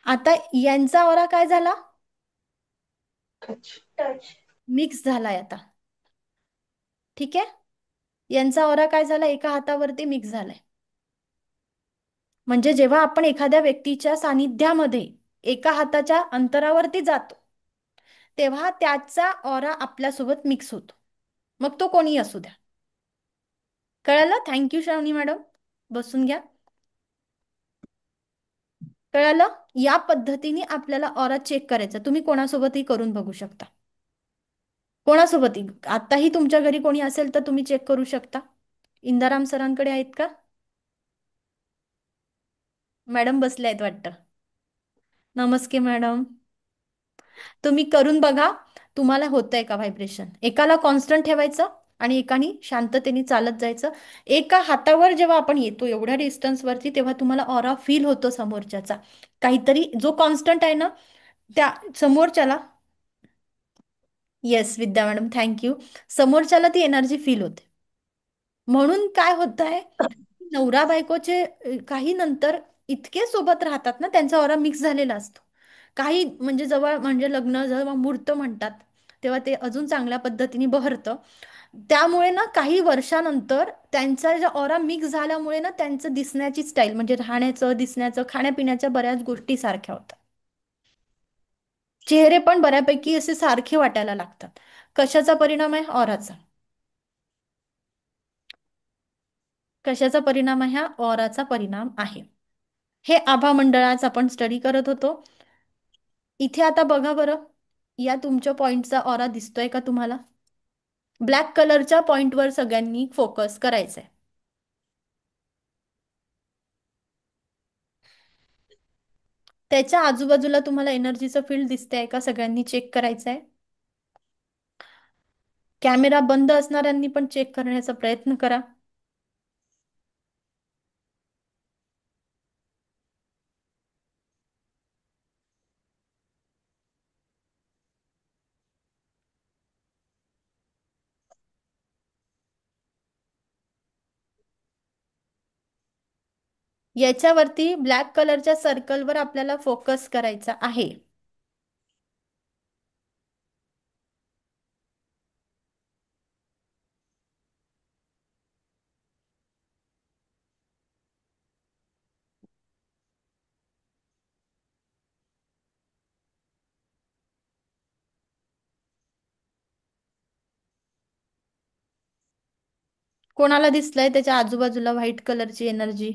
आता यांचा ऑरा काय झाला? टच. मिक्स झालाय आता. ठीक आहे, यांचा ऑरा काय झाला? एका हातावरती मिक्स झालाय. म्हणजे जेव्हा आपण एखाद्या व्यक्तीच्या सानिध्यामध्ये एका हाताच्या अंतरावरती जातो तेव्हा त्याचा ऑरा आपल्यासोबत मिक्स होतो, मग तो कोणी असू द्या. कळालं? थँक्यू श्रावणी मॅडम. बसून घ्या. कळालं? या पद्धतीने आपल्याला ऑरा चेक करायचा. तुम्ही कोणासोबतही करून बघू शकता, कोणासोबतही. आताही तुमच्या घरी कोणी असेल तर तुम्ही चेक करू शकता. इंदाराम सरांकडे आहेत का? मॅडम बसल्या आहेत वाटतं. नमस्ते मॅडम. तुम्ही करून बघा, तुम्हाला होतंय का व्हायब्रेशन. एकाला कॉन्स्टंट ठेवायचं आणि एकाने शांततेने चालत जायचं. एका हातावर जेव्हा आपण येतो एवढ्या डिस्टन्सवरती तेव्हा तुम्हाला ऑरा फील होतो समोरच्याचा. काहीतरी जो कॉन्स्टंट आहे ना त्या समोरच्याला. येस विद्या मॅडम, थँक्यू. समोरच्याला ती एनर्जी फील होते. म्हणून काय होत आहे, नवरा बायकोचे काही नंतर इतके सोबत राहतात ना, त्यांचा ऑरा मिक्स झालेला असतो. काही म्हणजे जवळ म्हणजे लग्न जेव्हा मुहूर्त म्हणतात तेव्हा ते अजून चांगल्या पद्धतीने बहरतं. त्यामुळे ना काही वर्षानंतर त्यांचा जे ऑरा मिक्स झाल्यामुळे ना त्यांचं दिसण्याची स्टाईल म्हणजे राहण्याचं, दिसण्याचं, खाण्यापिण्याच्या बऱ्याच गोष्टी सारख्या होतात. चेहरे पण बऱ्यापैकी असे सारखे वाटायला लागतात. कशाचा परिणाम आहे? ऑराचा. कशाचा परिणाम आहे? हा ऑराचा परिणाम आहे. हे आभा मंडळाचा आपण स्टडी करत होतो. इथे आता बघा बरं, या तुमच्या पॉइंटचा ऑरा दिसतोय का तुम्हाला? ब्लॅक कलरच्या पॉइंटवर सगळ्यांनी फोकस करायचंय. त्याच्या आजूबाजूला तुम्हाला एनर्जीचं फील्ड दिसतंय का? सगळ्यांनी चेक करायचंय. कॅमेरा बंद असणाऱ्यांनी पण चेक करण्याचा प्रयत्न करा. याच्यावरती ब्लॅक कलरच्या सर्कलवर आपल्याला फोकस करायचा आहे. कोणाला दिसलंय त्याच्या आजूबाजूला व्हाईट कलरची एनर्जी?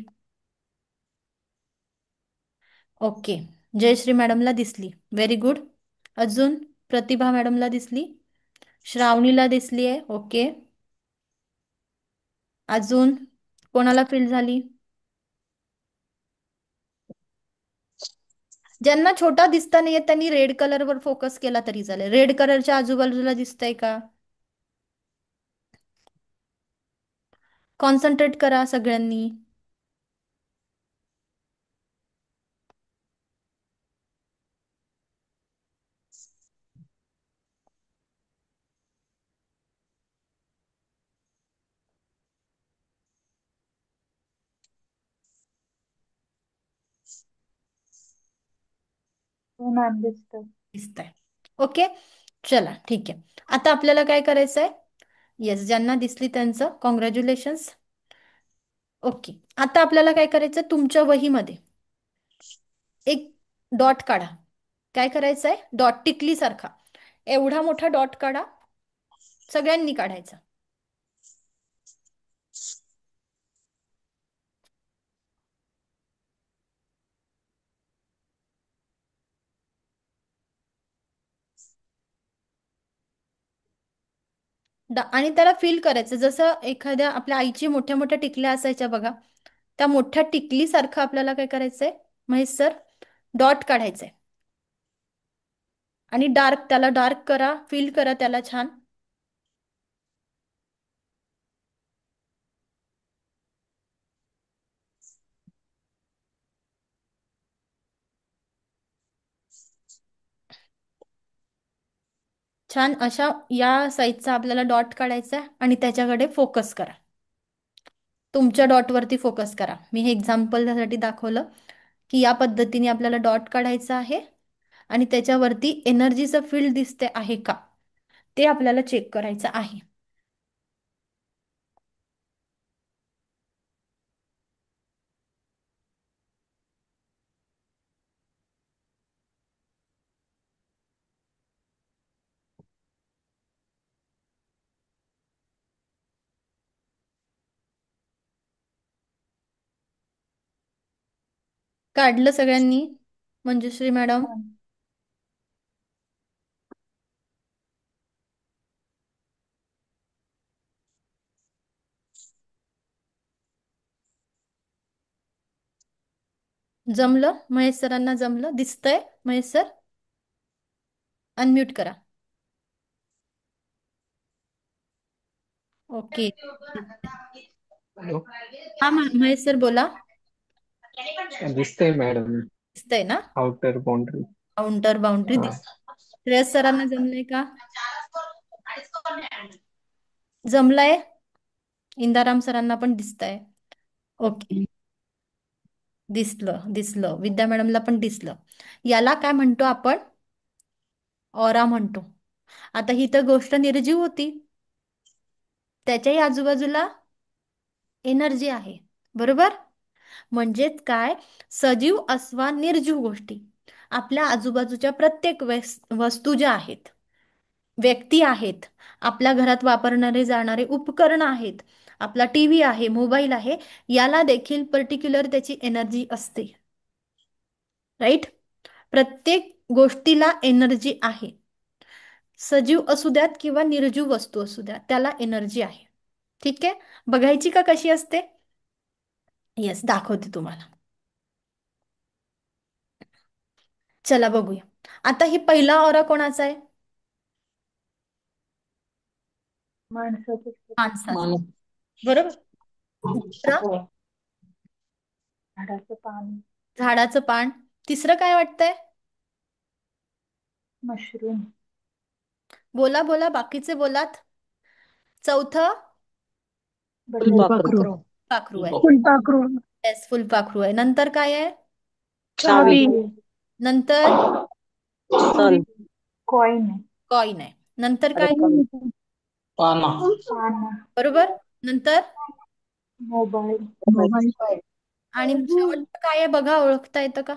ओके, जयश्री मॅडमला दिसली, व्हेरी गुड. अजून प्रतिभा मॅडमला दिसली, श्रावणीला दिसली आहे, ओके. अजून कोणाला फील झाली? ज्यांना छोटा दिसता नाहीये त्यांनी रेड कलरवर फोकस केला तरी चालेल. रेड कलरच्या आजूबाजूला दिसतंय का? कॉन्सन्ट्रेट करा सगळ्यांनी. हो मॅम, दिसतं. दिसतंय, ओके. चला ठीक आहे. आता आपल्याला काय करायचंय? येस, ज्यांना दिसली त्यांचं कॉंग्रॅच्युलेशन्स. ओके, आता आपल्याला काय करायचं? तुमच्या वहीमध्ये एक डॉट काढा. काय करायचंय? डॉट टिकली सारखा एवढा मोठा डॉट काढा. सगळ्यांनी काढायचा. आणि त्याला फील करायचं, जसं एखाद्या आपल्या आईची मोठ्या मोठ्या टिकल्या असायच्या बघा, त्या मोठ्या टिकलीसारखं आपल्याला काय करायचंय महेश सर, डॉट काढायचंय. आणि डार्क, त्याला डार्क करा, फील करा त्याला छान. छान अशा या साईजचा आपल्याला डॉट काढायचा आहे आणि त्याच्याकडे फोकस करा. तुमच्या डॉटवरती फोकस करा. मी हे एक्झाम्पल त्यासाठी दाखवलं की या पद्धतीने आपल्याला डॉट काढायचा आहे आणि त्याच्यावरती एनर्जीचं फील्ड दिसते आहे का ते आपल्याला चेक करायचं आहे. काढलं सगळ्यांनी? मंजुश्री मॅडम, जमलं? महेश सरांना जमलं? दिसतंय महेश सर? अनम्यूट करा. ओके. हॅलो. हा महेश सर बोला. दिसतंय मॅडम. दिसतंय ना? Outer boundary. काउंटर बाउंड्री हा. दिसत. श्रेयस सरांना जमलंय का? जमलंय? इंदाराम सरांना पण दिसतंय. ओके, दिसलं दिसलं. विद्या मॅडमला पण दिसलं. याला काय म्हणतो आपण? ऑरा म्हणतो. आता ही तर गोष्ट निर्जीव होती, त्याच्याही आजूबाजूला एनर्जी आहे, बरोबर? म्हणजेच काय, सजीव अथवा निर्जीव गोष्टी आपल्या आजूबाजूच्या प्रत्येक वस्तू ज्या आहेत, व्यक्ती आहेत, आपल्या घरात वापरणारे जाणारे उपकरण आहेत, आपला टीव्ही आहे, मोबाईल आहे, याला देखील पर्टिक्युलर त्याची एनर्जी असते. राईट? प्रत्येक गोष्टीला एनर्जी आहे. सजीव असू द्यात किंवा निर्जीव वस्तू असू द्यात, त्याला एनर्जी आहे. ठीक आहे, बघायची का कशी असते? येस, दाखवते तुम्हाला. चला बघूया. आता ही पहिला ऑरा कोणाचा आहे? माणसाचं. माणसाचा, बरोबर. दुसरा? झाडाचं पान. झाडाचं पान. तिसरं काय वाटतंय? मशरूम. बोला बोला, बाकीचे बोलात. चौथं? फुलपाखरू. पाखरू आहे. फुलपाखरू. येस, फुलपाखरू आहे. नंतर काय आहे? चावी. नंतर? सन. कॉइन. कॉइन आहे. नंतर अरे काय? पाना. बरोबर. नंतर? मोबाईल. आणि शेवटचं काय आहे बघा, ओळखता येतं का?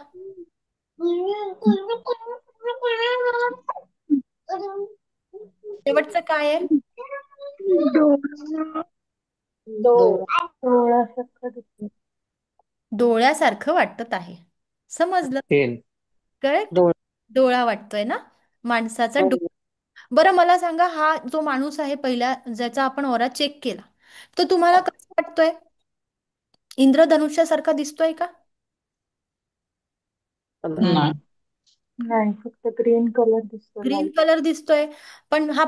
शेवटचं काय आहे? डोळ्यासारखं दिसतं. डोळ्यासारखं वाटत आहे. समजलं? तेल. करेक्ट. डोळा. डोळा वाटतोय ना माणसाचा. हो. बरं, मला सांगा, हा जो माणूस आहे पहिला ज्याचा आपण ऑरा चेक केला, तो तुम्हाला कसं वाटतोय? इंद्रधनुष्यासारखा दिसतोय का? नाही, फक्त ग्रीन कलर दिसतो. ग्रीन कलर दिसतोय. पण हा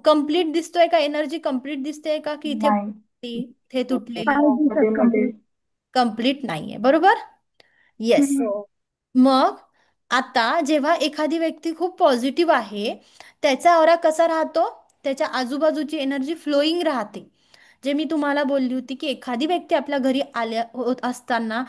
कंप्लीट दिसतोय का? एनर्जी कंप्लीट दिसते का, की इथे नाही. इथे तुटलेली? मध्ये कंप्लीट नाहीये, बरोबर. येस. मग आता जेव्हा एखादी व्यक्ती खूप पॉझिटिव्ह आहे, त्याचा ऑरा कसा राहतो? त्याच्या आजूबाजूची एनर्जी फ्लोईंग राहते. जे मी तुम्हाला बोलली होती की एखादी व्यक्ती आपल्या घरी आल्या होत असताना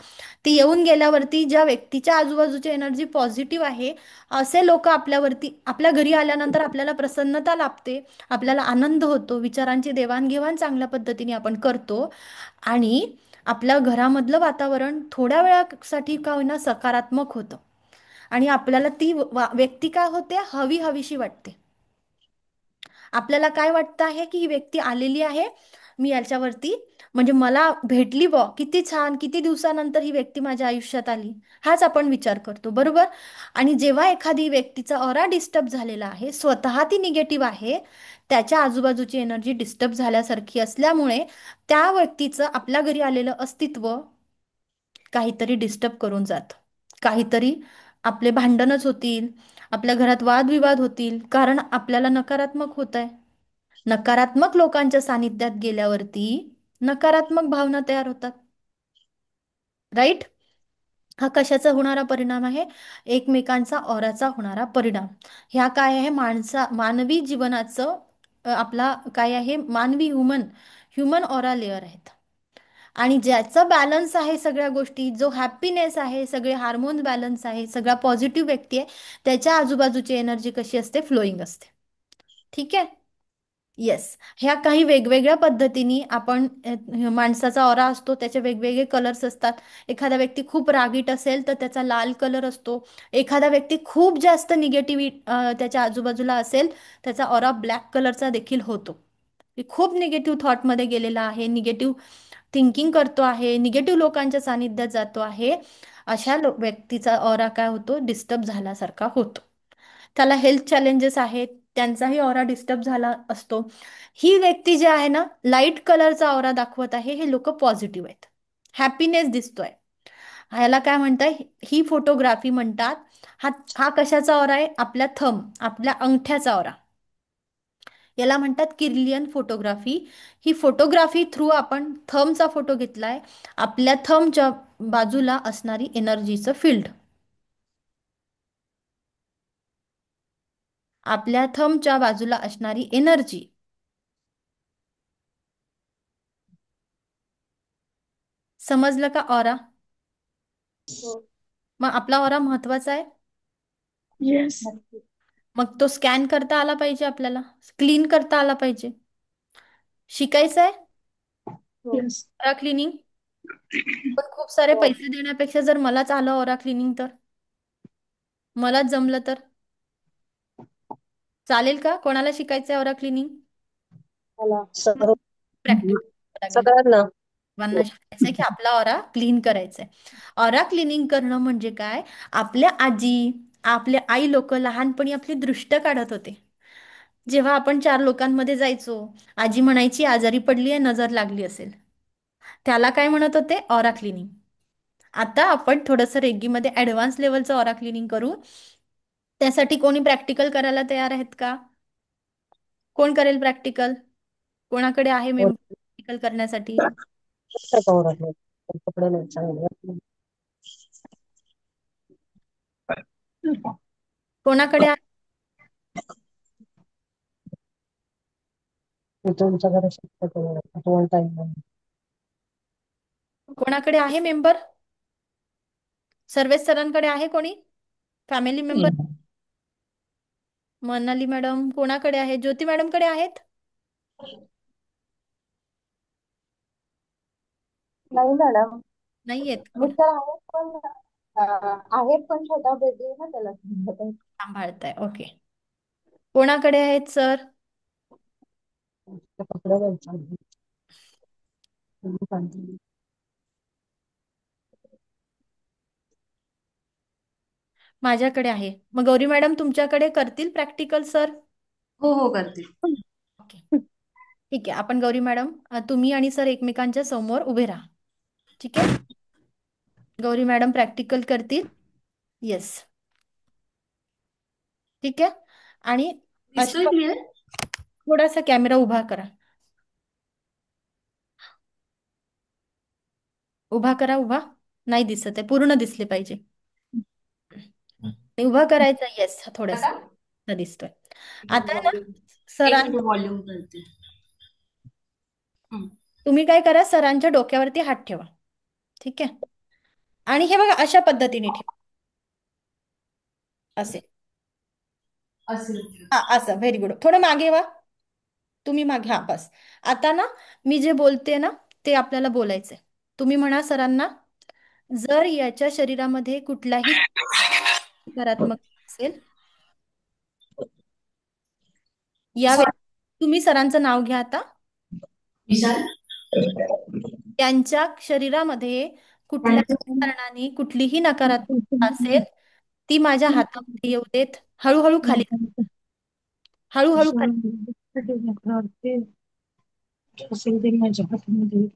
ती येऊन गेल्यावरती ज्या व्यक्तीच्या आजूबाजूची एनर्जी पॉझिटिव्ह आहे, असे लोक आपल्यावरती, आपल्या घरी आल्यानंतर आपल्याला प्रसन्नता लाभते, आपल्याला आनंद होतो, विचारांची देवाणघेवाण चांगल्या पद्धतीने आपण करतो आणि आपल्या घरामधलं वातावरण थोड्या वेळासाठी का होईना सकारात्मक होतं आणि आपल्याला ती व्यक्ती काय होते, हवी हवीशी वाटते. आपल्याला काय वाटतं आहे की ही व्यक्ती आलेली आहे, मी याच्यावरती, म्हणजे मला भेटली बॉ, किती छान, किती दिवसानंतर ही व्यक्ती माझ्या आयुष्यात आली, हाच आपण विचार करतो, बरोबर. आणि जेव्हा एखादी व्यक्तीचा ऑरा डिस्टर्ब झालेला आहे, स्वतः ती निगेटिव्ह आहे, त्याच्या आजूबाजूची एनर्जी डिस्टर्ब झाल्यासारखी असल्यामुळे त्या व्यक्तीचं आपल्या घरी आलेलं अस्तित्व काहीतरी डिस्टर्ब करून जात, काहीतरी आपले भांडणच होतील, आपल्या घरात वादविवाद होतील, कारण आपल्याला नकारात्मक होत आहे. नकारात्मक लोकांच्या सानिध्यात गेल्यावरती नकारात्मक भावना तयार होतात. राईट? हा कशाचा होणारा परिणाम आहे? एकमेकांचा ऑराचा होणारा परिणाम. ह्या काय आहे? मानवी जीवनाचं आपला काय आहे? मानवी ह्युमन ह्युमन ऑरा लेअर आहेत. आणि ज्याचा बॅलन्स आहे सगळ्या गोष्टी, जो हॅपीनेस आहे, सगळे हार्मोन बॅलन्स आहे, सगळा पॉझिटिव्ह व्यक्ती आहे, त्याच्या आजूबाजूची एनर्जी कशी असते? फ्लोईंग असते. ठीक आहे? येस. ह्या काही वेगवेगळ्या पद्धतीने आपण माणसाचा ऑरा असतो, त्याचे वेगवेगळे कलर्स असतात. एखादा व्यक्ती खूप रागीट असेल तर त्याचा लाल कलर असतो. एखादा व्यक्ती खूप जास्त निगेटिव्ह त्याच्या आजूबाजूला असेल, त्याचा ऑरा ब्लॅक कलरचा देखील होतो. खूप निगेटिव्ह थॉटमध्ये गेलेला आहे, निगेटिव्ह थिंकिंग करतो आहे, निगेटिव्ह लोकांच्या सानिध्यात जातो आहे, अशा व्यक्तीचा ऑरा काय होतो? डिस्टर्ब झाल्यासारखा होतो. त्याला हेल्थ चॅलेंजेस आहेत, त्यांचाही ऑरा डिस्टर्ब झाला असतो. ही व्यक्ती जी आहे ना, लाईट कलरचा ऑरा दाखवत आहे, हे लोक पॉझिटिव्ह आहेत, हॅपीनेस दिसतोय. ह्याला काय म्हणताय? ही फोटोग्राफी म्हणतात. हा हा कशाचा ऑरा आहे? आपल्या आपल्या अंगठ्याचा ऑरा. याला म्हणतात किर्लियन फोटोग्राफी. ही फोटोग्राफी थ्रू आपण थंबचा फोटो घेतलाय, आपल्या थंबच्या बाजूला असणारी एनर्जीचं फील्ड, आपल्या थंबच्या बाजूला असणारी एनर्जी. समजलं का ऑरा? हो. मग आपला ऑरा महत्वाचा आहे. येस. नक्की. मग तो स्कॅन करता आला पाहिजे, आपल्याला क्लीन करता आला पाहिजे. शिकायचं आहे हो. येस. Aura cleaning. पण खूप सारे हो. पैसे देण्यापेक्षा जर मलाच आलं ऑरा क्लिनिंग, तर मलाच जमलं तर चालेल का? कोणाला शिकायचं आहे ऑरा क्लिनिंग? मला. सर्व प्रॅक्टिस लागेल. सगळ्यांना. सर्वांना शिकायचंय की आपला ऑरा क्लीन करायचंय. ऑरा क्लिनिंग करणं म्हणजे काय? आपल्या आजी, आपल्या आई लोक लहानपणी आपली दृष्ट काढत होते. जेव्हा आपण 4 लोकांमध्ये जायचो, आजी म्हणायची आजारी पडली आहे, नजर लागली असेल. त्याला काय म्हणत होते? Aura cleaning. आता आपण थोडंसं रेग्गीमध्ये ऍडव्हान्स लेवलचं ऑरा क्लिनिंग करू. त्यासाठी कोणी प्रॅक्टिकल करायला तयार आहेत का? कोण करेल प्रॅक्टिकल? कोणाकडे आहे मेंबर प्रॅक्टिकल करण्यासाठी? कपडे नाही चांगले. कोणाकडे आहे? मी तुमच्या घरी शक्यतो दोन टाइम. कोणाकडे आहे मेंबर? सर्वेश सरांकडे आहे कोणी फॅमिली मेंबर? मनाली मॅडम कोणाकडे आहे? ज्योती मॅडमकडे आहेत? नाही मॅडम. नाही आहेत. कोण मिस्टर आहेत पण आहेत पण छोटा बेबी आहे ना त्याला सांभाळतात. सांभाळताय? ओके. कोणाकडे आहेत सर? कपडे नाही चांगले. माझ्याकडे आहे. मग गौरी मॅडम तुमच्याकडे करतील प्रॅक्टिकल सर? हो हो करते. ओके, ठीक आहे. आपण गौरी मॅडम, तुम्ही आणि सर एकमेकांच्या समोर उभे राहा. ठीक आहे? गौरी मॅडम प्रॅक्टिकल करतील. येस, ठीक आहे. आणि दिसतोय क्लिअर? थोडासा कॅमेरा उभा करा. उभा करा. उभा नाही दिसत आहे, पूर्ण दिसले पाहिजे. उभा करायचा. येस, थोडस आता दिसतोय. आता ना वॉल्यूम, एक सरां मिनिट वॉल्यूम करते. तुम्ही काय करा, सरांच्या डोक्यावरती हात ठेवा. ठीक आहे? आणि हे बघा अशा पद्धतीने ठेवा. असे. असेल. हा, असं. Very good. थोडं मागे व्हा. तुम्ही मागे. हा, बस. आता ना मी जे बोलते ना ते आपल्याला बोलायचंय. तुम्ही म्हणा सरांना, जर याच्या शरीरामध्ये कुठलाही सकारात्मक असेल, या तुम्ही सरांचं नाव घ्या आता. विशाल त्यांच्या शरीरामध्ये कुठल्याही कारणाने कुठलीही नकारात्मकता असेल, ती माझ्या हातामध्ये येऊ देत. हळूहळू खाली, हळूहळू खाली. असेल तरी माझ्या हातामध्ये.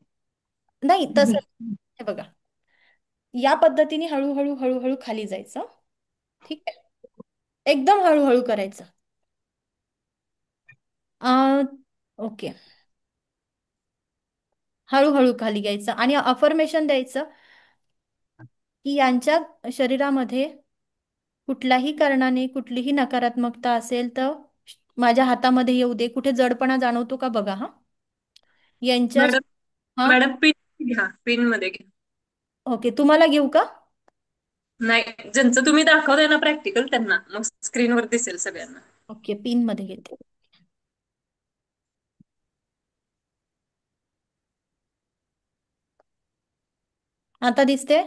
नाही तसं हे बघा, या पद्धतीने हळूहळू हळूहळू खाली जायचं. ठीक आहे, एकदम हळूहळू करायचं. ओके, हळूहळू खाली घ्यायचं आणि अफर्मेशन द्यायचं की यांच्या शरीरामध्ये कुठल्याही कारणाने कुठलीही नकारात्मकता असेल तर माझ्या हातामध्ये येऊ दे. कुठे जडपणा जाणवतो का बघा. हा, यांच्या मॅडम हा, मॅडम पिन घ्या, पिन मध्ये घ्या. ओके, तुम्हाला घेऊ का? नाही, ज्यांचं तुम्ही दाखवताय ना प्रॅक्टिकल त्यांना, मग स्क्रीनवर दिसेल सगळ्यांना. ओके, पिन मध्ये घेते. आता दिसते?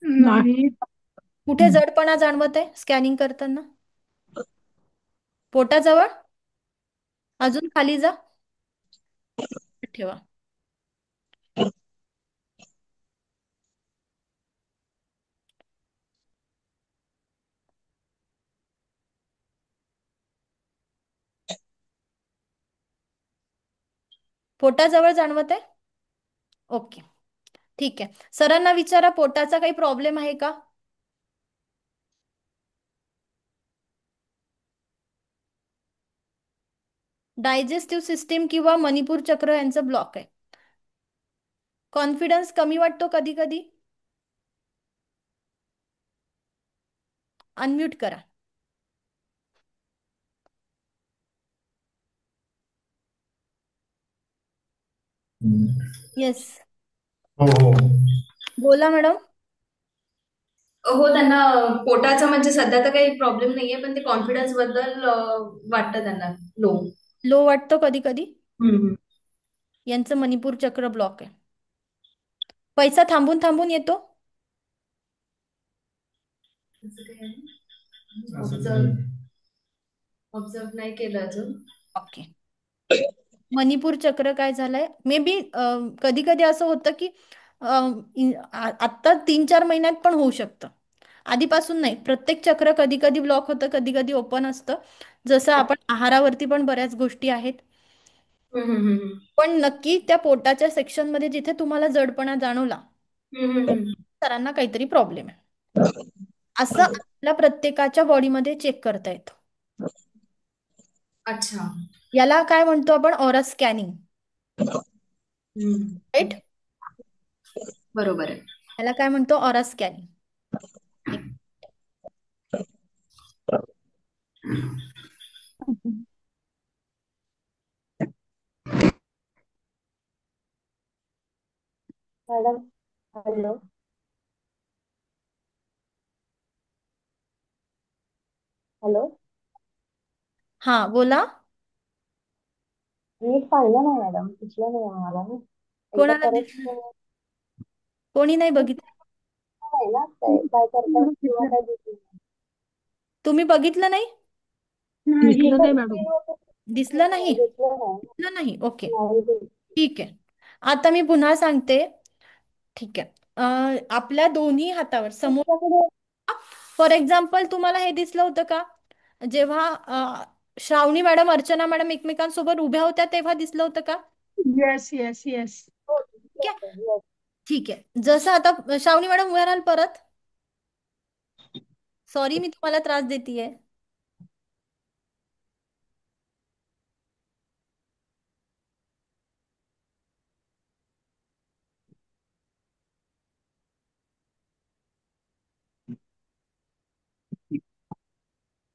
नाही. कुठे जडपणा जाणवत आहे स्कॅनिंग करताना? पोटाजवळ? अजून खाली जा, ठेवा. पोटाजवळ जाणवत आहे? ओके, ठीक आहे. सरांना विचारा, पोटाचा काही प्रॉब्लेम आहे का? डायजेस्टिव्ह सिस्टीम किंवा मणिपूर चक्र यांचं ब्लॉक आहे. कॉन्फिडन्स कमी वाटतो कधी कधी. अनम्यूट करा. येस, हो हो. बोला मॅडम. हो, त्यांना पोटाचा म्हणजे सध्या तर काही प्रॉब्लेम नाहीये, पण ते कॉन्फिडन्स बद्दल वाटतं त्यांना लो. लो वाटतो कधी कधी. हम्म. यांचं मणिपूर चक्र ब्लॉक आहे. पैसा थांबून थांबून येतो. ऑब्झर्व नाही केलं अजून. ओके, मणिपूर चक्र काय झालंय, मे बी कधी कधी असं होतं की आत्ता 3-4 महिन्यात पण होऊ शकतं. आधीपासून नाही. प्रत्येक चक्र कधी कधी ब्लॉक होतं, कधी कधी ओपन असतं. जसं आपण आहारावरती पण बऱ्याच गोष्टी आहेत. हम्म, हम्म, हम्म. पण नक्की त्या पोटाच्या सेक्शन मध्ये जिथे तुम्हाला जडपणा जाणवला, हम्म, हम्म, हम्म. सरांना काहीतरी प्रॉब्लेम आहे असं आपल्या प्रत्येकाच्या बॉडीमध्ये चेक करता येतं. अच्छा. याला काय म्हणतो आपण? Aura scanning. हम्म. राईट? बरोबर आहे. याला काय म्हणतो? Aura scanning. Madam, hello. Hello. हा, बोला. नीट पाहिलं नाही मॅडम, दिसलं नाही मला ना. एकदा कोणाला परत दिसलं? कोणी नाही बघितलं? नाही ना, काय काय करतात किंवा काय दिसलं तुम्ही बघितलं नाही? दिसलं नाही मॅडम. दिसलं नाही? दिसलं नाही. दिसलं नाही, ओके, नाही दिसलं. ठीक आहे. आता मी पुन्हा सांगते. ठीक आहे. आपल्या दोन्ही हातावर समोर, तुमच्याकडे फॉर एक्झाम्पल, तुम्हाला हे दिसलं होतं का जेव्हा श्रावणी मॅडम, अर्चना मॅडम एकमेकांसोबत उभ्या होत्या तेव्हा दिसलं होतं का? Yes yes yes. हो, ठीक आहे, दिसलं होतं. ठीक आहे. जसं आता श्रावणी मॅडम उभ्या राहाल परत. सॉरी, मी तुम्हाला त्रास देतीये.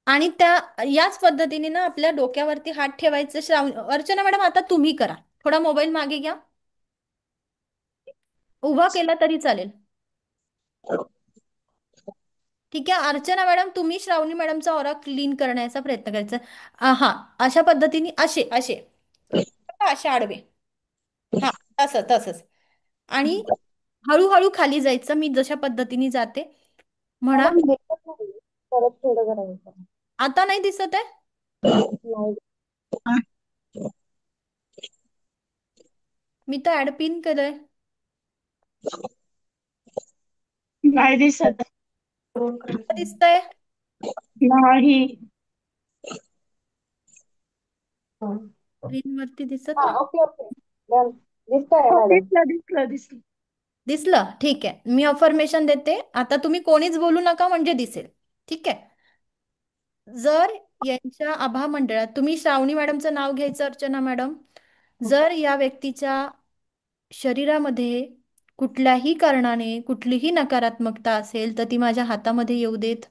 आणि याच पद्धतीने ना आपल्या डोक्यावरती हात ठेवायचं. अर्चना मॅडम, आता तुम्ही करा. थोडा मोबाईल मागे घ्या. उभा केला तरी चालेल. ठीक आहे. अर्चना मॅडम, तुम्ही श्रावणी मॅडमचा ऑरा क्लीन करण्याचा प्रयत्न करायचा. हा, अशा पद्धतीने असे असे असे आडवे. हा, तसंच. आणि हळूहळू खाली जायचं. मी जशा पद्धतीने जाते म्हणा. मॅडम दिसत नाही, परत थोडं करायचं. आता नाही दिसत आहे? नाही. मी तर ऍड पिन केलंय. नाही दिसत. दिसतंय? नाही. स्क्रीन वरती दिसत हा, नाही? Okay okay. डन. दिसतंय हो, मॅडम. दिसलं दिसलं दिसलं. दिसलं? ठीक आहे, मी अफर्मेशन देते आता. तुम्ही कोणीच बोलू नका म्हणजे दिसेल. ठीक आहे. जर यांच्या आभा मंडळात, तुम्ही श्रावणी मॅडमचं नाव घ्यायचं अर्चना मॅडम. जर या व्यक्तीच्या शरीरामध्ये कुठल्याही कारणाने कुठलीही नकारात्मकता असेल तर ती माझ्या हातामध्ये येऊ देत.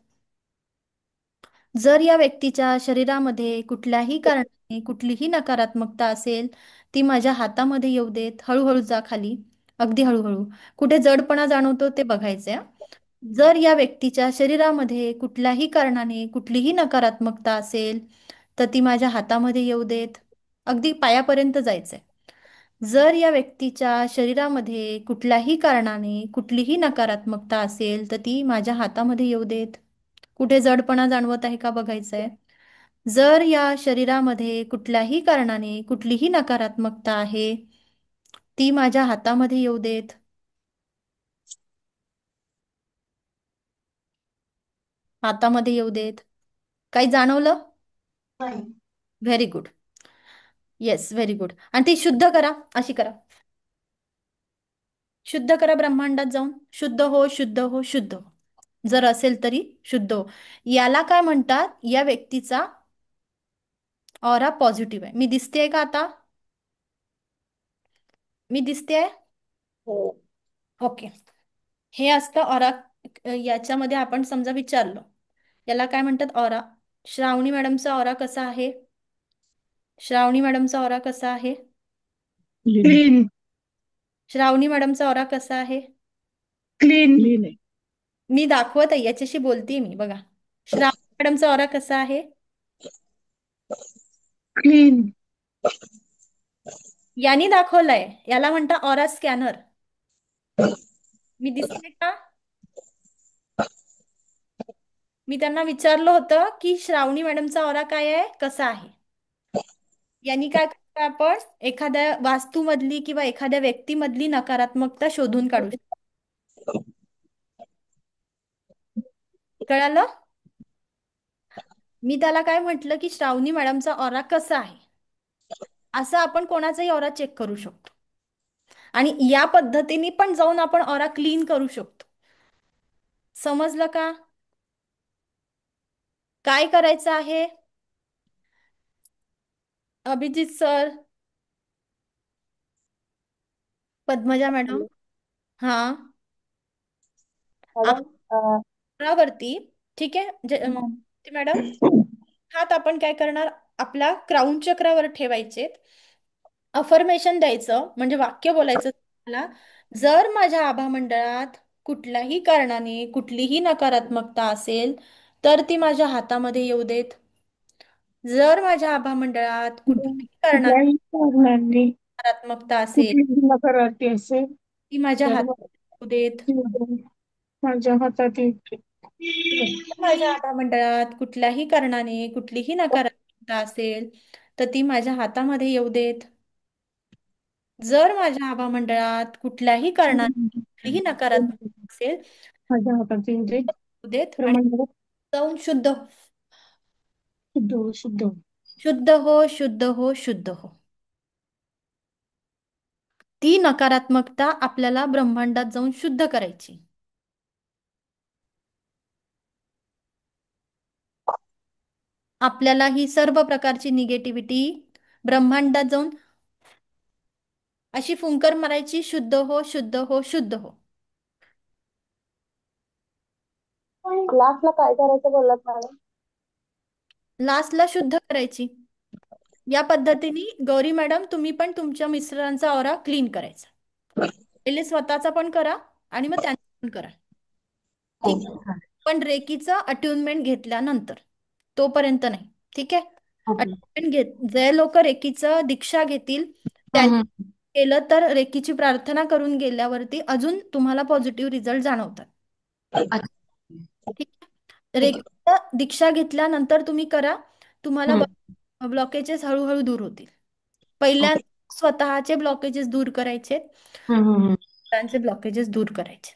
जर या व्यक्तीच्या शरीरामध्ये कुठल्याही कारणाने कुठलीही नकारात्मकता असेल ती माझ्या हातामध्ये येऊ देत. हळूहळू जा खाली, अगदी हळूहळू. कुठे जडपणा जाणवतो ते बघायचंय. जर या व्यक्तीच्या शरीरामध्ये कुठल्याही कारणाने कुठलीही नकारात्मकता असेल तर ती माझ्या हातामध्ये येऊ देत. अगदी पायापर्यंत जायचंय. जर या व्यक्तीच्या शरीरामध्ये कुठल्याही कारणाने कुठलीही नकारात्मकता असेल तर ती माझ्या हातामध्ये येऊ देत. कुठे जडपणा जाणवत आहे का बघायचंय. जर या शरीरामध्ये कुठल्याही कारणाने कुठलीही नकारात्मकता आहे ती माझ्या हातामध्ये येऊ देत. हातामध्ये येऊ देत. काही जाणवलं? Very good. Yes, very good. आणि ती शुद्ध करा, अशी करा. शुद्ध करा ब्रह्मांडात जाऊन. शुद्ध हो, शुद्ध हो, शुद्ध हो. जर असेल तरी शुद्ध हो. याला काय म्हणतात? या व्यक्तीचा ऑरा पॉझिटिव्ह आहे. मी दिसतेय का आता? मी दिसतेय? हो. ओके. हे असतं ऑरा. याच्यामध्ये आपण समजा विचारलं याला काय म्हणतात? ऑरा. श्रावणी मॅडमचा ऑरा कसा आहे? श्रावणी मॅडमचा ऑरा कसा आहे? क्लीन. श्रावणी मॅडमचा ऑरा कसा आहे? क्लीन क्लीन आहे. मी दाखवत आहे, याच्याशी बोलतेय मी, बघा. श्रावणी मॅडमचा ऑरा कसा आहे? क्लीन. यांनी दाखवलंय, याला म्हणता ऑरा स्कॅनर. मी दिसते का? मी त्यांना विचारलं होतं की श्रावणी मॅडमचा ऑरा काय आहे, कसा आहे. यांनी काय करतो, आपण एखाद्या वास्तूमधली किंवा एखाद्या व्यक्तीमधली नकारात्मकता शोधून काढू शकतो. कळालं? मी त्याला काय म्हटलं की श्रावणी मॅडमचा ऑरा कसा आहे, असं आपण कोणाचाही ऑरा चेक करू शकतो. आणि या पद्धतीने पण जाऊन आपण ऑरा क्लीन करू शकतो. समजलं का? काय करायचं आहे? Abhijit sir, Padmaja madam. हा, मॅडम वरती. ठीक आहे. मॅडम, हात आपण काय करणार, आपल्या क्राऊन चक्रावर ठेवायचे. अफर्मेशन द्यायचं, म्हणजे वाक्य बोलायचं तुम्हाला. जर माझ्या आभा मंडळात कुठल्याही कारणाने कुठलीही नकारात्मकता असेल तर ती माझ्या हातामध्ये येऊ देत. जर माझ्या आभा मंडळात कुठल्याही कारणाने कुठल्याही कारणाने नकारात्मकता असेल कुठली नकारार्थी असेल ती माझ्या तर हातामध्ये येऊ देत. माझ्या हातात येते. माझ्या आभा मंडळात कुठल्याही कारणाने कुठलीही नकारात्मकता असेल तर ती माझ्या हातामध्ये येऊ देत. जर माझ्या आभा मंडळात कुठल्याही कारणाने कुठलीही नकारात्मकता असेल माझ्या हातात येते. येऊ देत. आणि प्रमाण जाऊन शुद्ध हो. शुद्ध हो, शुद्ध हो. शुद्ध हो, शुद्ध हो, शुद्ध हो. ती नकारात्मकता आपल्याला ब्रह्मांडात जाऊन शुद्ध करायची. आपल्याला ही सर्व प्रकारची निगेटिव्हिटी ब्रह्मांडात जाऊन अशी फुंकर मारायची. शुद्ध हो, शुद्ध हो, शुद्ध हो. क्लासला काय करायचं बोललात मॅडम? लास्टला शुद्ध करायची. या पद्धतीने गौरी मॅडम तुम्ही पण तुमच्या मिस्टरांचा ऑरा क्लीन करायचा. पहिले स्वतःचा पण करा आणि मग त्यांचा पण करा. ठीक आहे. पण रेकीचं अट्युनमेंट घेतल्यानंतर, तोपर्यंत नाही. ठीक आहे. अट्युनमेंट घेत, जे लोक रेकीचं दीक्षा घेतील त्यांनी केलं तर रेकीची प्रार्थना करून गेल्यावरती अजून तुम्हाला पॉझिटिव्ह रिझल्ट जाणवतात. ठीक आहे. रेकीचं दीक्षा घेतल्यानंतर तुम्ही करा, तुम्हाला ब्लॉकेजेस हळूहळू दूर होतील. पहिल्या स्वतःचे ब्लॉकेजेस दूर करायचे, त्यांचे ब्लॉकेजेस दूर करायचे.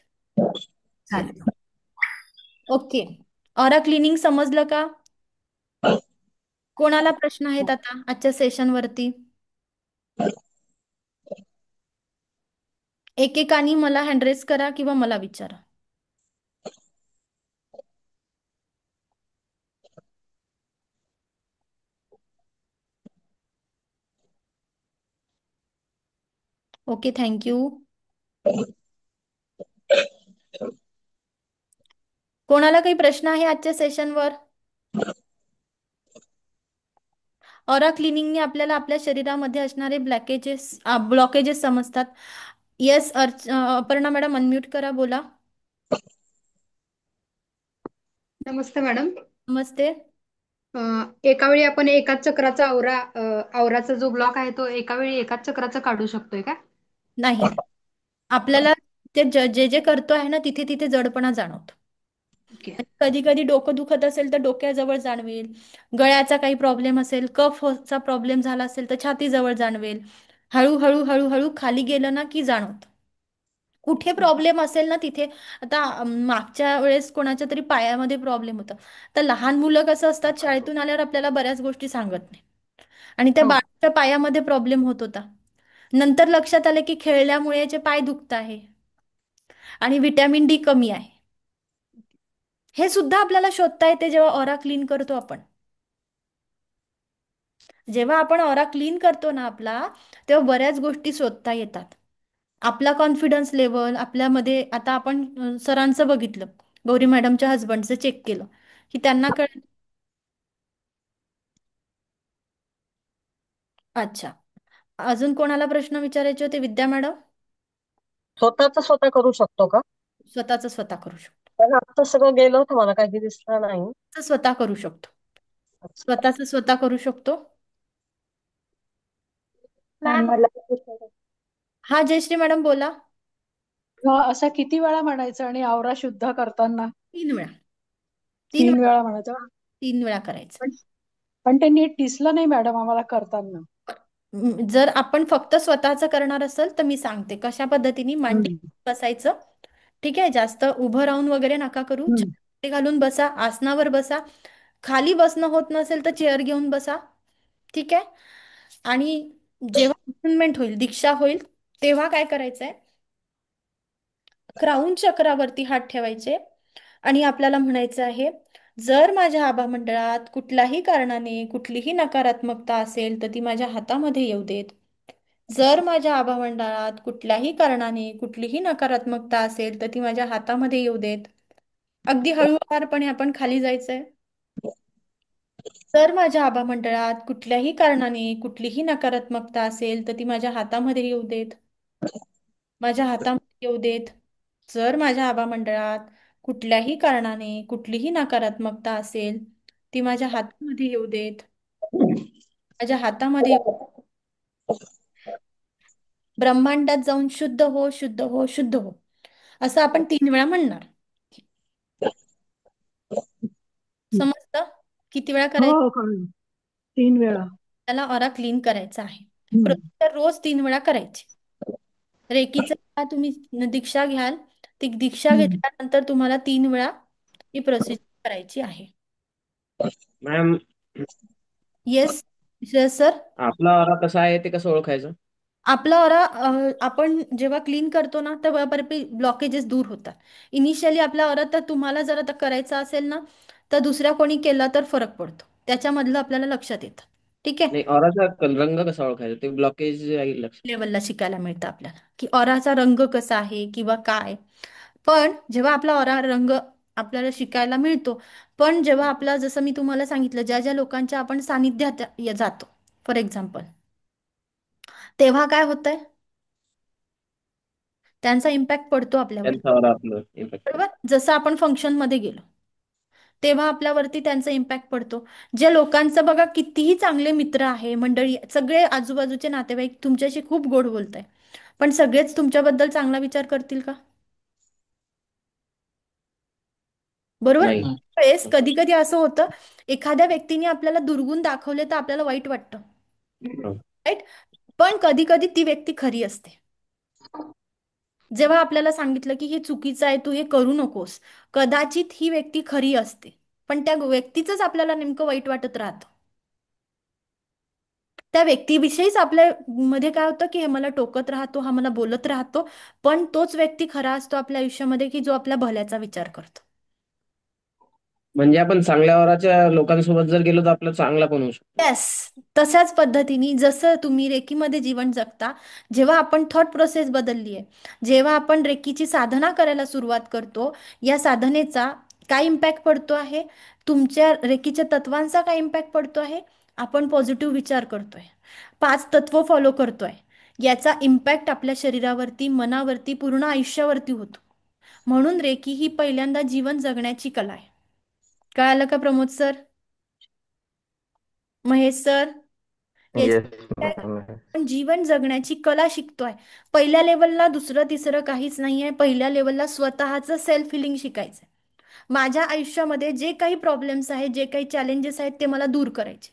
ओके. ऑरा क्लिनिंग समजलं का? कोणाला प्रश्न आहेत आता आजच्या सेशनवरती? एकेकानी मला हँड करा किंवा मला विचारा. Okay, thank you. कोणाला काही प्रश्न आहे आजच्या सेशनवर? ऑरा क्लिनिंगने आपल्याला आपल्या शरीरामध्ये असणारे ब्लॉकेजेस समजतात. येस, अपर्णा मॅडम अनम्यूट करा, बोला. नमस्ते मॅडम. नमस्ते. एका वेळी आपण एकाच चक्राचा आवराचा जो ब्लॉक आहे तो एका वेळी एकाच चक्राचा काढू शकतोय का? नाही, आपल्याला ते जे जे करतो आहे ना तिथे तिथे जडपणा जाणवतो. ओके. कधी कधी डोकं दुखत असेल तर डोक्याजवळ जाणवेल, गळ्याचा काही प्रॉब्लेम असेल, कफचा प्रॉब्लेम झाला असेल तर छातीजवळ जाणवेल. हळूहळू हळूहळू खाली गेलं ना की जाणवत. कुठे प्रॉब्लेम असेल ना तिथे. आता मागच्या वेळेस कोणाच्या तरी पायामध्ये प्रॉब्लेम होता. तर लहान मुलं कसं असतात, शाळेतून आल्यावर आपल्याला बऱ्याच गोष्टी सांगत नाही, आणि त्या हो. बाळाच्या पायामध्ये प्रॉब्लेम होत होता. नंतर लक्षात आलं की खेळल्यामुळे याचे पाय दुखत आहे आणि विटॅमिन डी कमी आहे. हे सुद्धा आपल्याला शोधता येते जेव्हा ऑरा क्लीन करतो आपण. जेव्हा आपण ऑरा क्लीन करतो ना आपला, तेव्हा बऱ्याच गोष्टी शोधता येतात. आपला कॉन्फिडन्स लेवल आपल्यामध्ये, आता आपण सरांचं बघितलं, गौरी मॅडमच्या हस्बंडचं चेक केलं की त्यांना अच्छा, अजून कोणाला प्रश्न विचारायचे होते? विद्या मॅडम. स्वतःच स्वतः करू शकतो का? स्वतःच स्वतः करू शकतो. कारण आता सगळं गेलं होतं, मला काही दिसलं नाही. स्वतः करू शकतो. स्वतःच स्वतः करू शकतो. मॅम मला विचारायचं. हा, जयश्री मॅडम बोला. असं किती वेळा म्हणायचं आणि आवरा शुद्ध करताना? 3 वेळा. 3 वेळा म्हणायचं. 3 वेळा करायचं. पण ते नीट दिसलं नाही मॅडम आम्हाला करताना. जर आपण फक्त स्वतःच करणार असेल तर मी सांगते कशा पद्धतीने मांडी बसायचं. ठीक आहे, जास्त उभं राहून वगैरे नका करू. छाती घालून बसा, आसनावर बसा. खाली बसणं होत नसेल तर चेअर घेऊन बसा. ठीक आहे. आणि जेव्हा अटुनमेंट होईल, दीक्षा होईल, तेव्हा काय करायचंय, क्राऊन चक्रावरती हात ठेवायचे आणि आपल्याला म्हणायचं आहे, जर माझ्या आभा मंडळात कुठल्याही कारणाने कुठलीही नकारात्मकता असेल तर ती माझ्या हातामध्ये येऊ देत. जर माझ्या आभा मंडळात कुठल्याही कारणाने कुठलीही नकारात्मकता असेल तर ती माझ्या हातामध्ये येऊ देत. अगदी हळूवारपणे आपण खाली जायचंय. जर माझ्या आभा मंडळात कुठल्याही कारणाने कुठलीही नकारात्मकता असेल तर ती माझ्या हातामध्ये येऊ देत. माझ्या हातामध्ये येऊ देत. जर माझ्या आभा मंडळात कुठल्याही कारणाने कुठलीही नकारात्मकता असेल ती माझ्या हातामध्ये येऊ देत. माझ्या हातामध्ये ब्रह्मांडात जाऊन शुद्ध हो, शुद्ध हो, शुद्ध हो, असं आपण 3 वेळा म्हणणार. समजतं? किती वेळा हो करायचं? हो, कळलं. 3 वेळा. त्याला ऑरा क्लीन करायचा आहे. प्रोसिजर रोज 3 वेळा करायची. रेकीचं तुम्ही दीक्षा घ्याल, ती दीक्षा घेतल्यानंतर तुम्हाला 3 वेळा ही प्रोसिजर करायची आहे. Ma'am, yes sir. आपला ऑरा कसा आहे ते कसं ओळखायचं? आपला ऑरा आपण जेव्हा क्लीन करतो ना तेव्हा बरेचसे ब्लॉकेजेस दूर होतात. इनिशियली आपला ऑरा तर तुम्हाला जर आता करायचा असेल ना तर दुसऱ्या कोणी केला तर फरक पडतो, त्याच्यामधलं आपल्याला लक्षात येतं. ठीक आहे. नाही, ऑराचा रंग कसा ओळखायचा? ते ब्लॉकेज लक्ष लेवलला शिकायला मिळतं आपल्याला की ऑराचा रंग कसा आहे किंवा काय. पण जेव्हा आपला ऑरा रंग आपल्याला शिकायला मिळतो, पण जेव्हा आपला, जसं मी तुम्हाला सांगितलं, ज्या ज्या लोकांच्या आपण सानिध्यात जातो फॉर एक्झाम्पल, तेव्हा काय होतंय, त्यांचा इम्पॅक्ट पडतो आपल्यावर. त्यांचा ऑरा आपलं इम्पॅक्ट. बरोबर. जसं आपण फंक्शन मध्ये गेलो तेव्हा आपल्यावरती त्यांचा इम्पॅक्ट पडतो. ज्या लोकांचं बघा कितीही चांगले मित्र आहे, मंडळी, सगळे आजूबाजूचे नातेवाईक तुमच्याशी खूप गोड बोलताय, पण सगळेच तुमच्याबद्दल चांगला विचार करतील का? बरोबर. नाही. वेळेस कधी कधी असं होतं, एखाद्या व्यक्तीने आपल्याला दुर्गुण दाखवले तर आपल्याला वाईट वाटतं, राईट. पण कधी कधी ती व्यक्ती खरी असते. जेव्हा आपल्याला सांगितलं की हे चुकीचं आहे, तू हे करू नकोस, कदाचित ही व्यक्ती खरी असते, पण त्या व्यक्तीचंच आपल्याला नेमकं वाईट वाटत राहतं. त्या व्यक्तीविषयीच आपल्या मध्ये काय होतं की हे मला टोकत राहतो, हा मला बोलत राहतो, पण तोच व्यक्ती खरा असतो आपल्या आयुष्यामध्ये की जो आपल्या भल्याचा विचार करतो. म्हणजे आपण चांगल्या वराच्या लोकांसोबत जर गेलो तर आपलं चांगला पण होऊ शकतो. येस, तशाच पद्धतीने जसं तुम्ही रेकीमध्ये जीवन जगता, जेव्हा आपण थॉट प्रोसेस बदलली आहे, जेव्हा आपण रेकीची साधना करायला सुरुवात करतो, या साधनेचा काय इम्पॅक्ट पडतो आहे, तुमच्या रेकीच्या तत्वांचा काय इम्पॅक्ट पडतो आहे, आपण पॉझिटिव्ह विचार करतोय, 5 तत्व फॉलो करतोय, याचा इम्पॅक्ट आपल्या शरीरावरती, मनावरती, पूर्ण आयुष्यावरती होतो. म्हणून रेकी ही पहिल्यांदा जीवन जगण्याची कला आहे. कळालं का Pramod sir, Mahesh sir? Yes याची मॅम. आपण जीवन जगण्याची कला शिकतोय. पहिल्या लेवलला दुसरं तिसरं काहीच नाहीये. पहिल्या लेवलला स्वतःचं सेल्फ हिलिंग शिकायचंय. माझ्या आयुष्यामध्ये जे काही प्रॉब्लेम्स आहेत, जे काही चॅलेंजेस आहेत, ते मला दूर करायचे.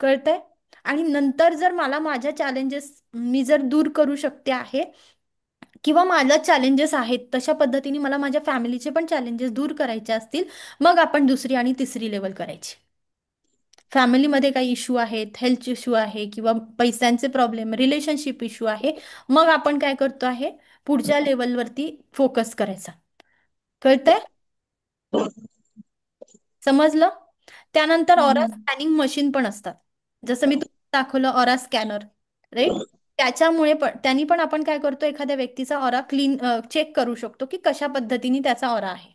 कळतंय? आणि नंतर जर मला माझ्या चॅलेंजेस मी जर दूर करू शकते आहे, किंवा माझ्या चॅलेंजेस आहेत तशा पद्धतीने मला माझ्या फॅमिलीचे पण चॅलेंजेस दूर करायचे असतील, मग आपण दुसरी आणि तिसरी लेवल करायची. फॅमिलीमध्ये काही इश्यू आहेत, हेल्थ इश्यू आहे किंवा पैशांचे प्रॉब्लेम, रिलेशनशिप इश्यू आहे, मग आपण काय करतो आहे, पुढच्या लेवलवरती फोकस करायचा. कळतंय? समजलं? त्यानंतर ऑरा स्कॅनिंग मशीन पण असतात, जसं मी तुम्हाला दाखवलं ऑरा स्कॅनर, राईट? त्याच्यामुळे पण त्यांनी पण आपण काय करतो, एखाद्या व्यक्तीचा ऑरा क्लीन चेक करू शकतो की कशा पद्धतीने त्याचा ऑरा आहे.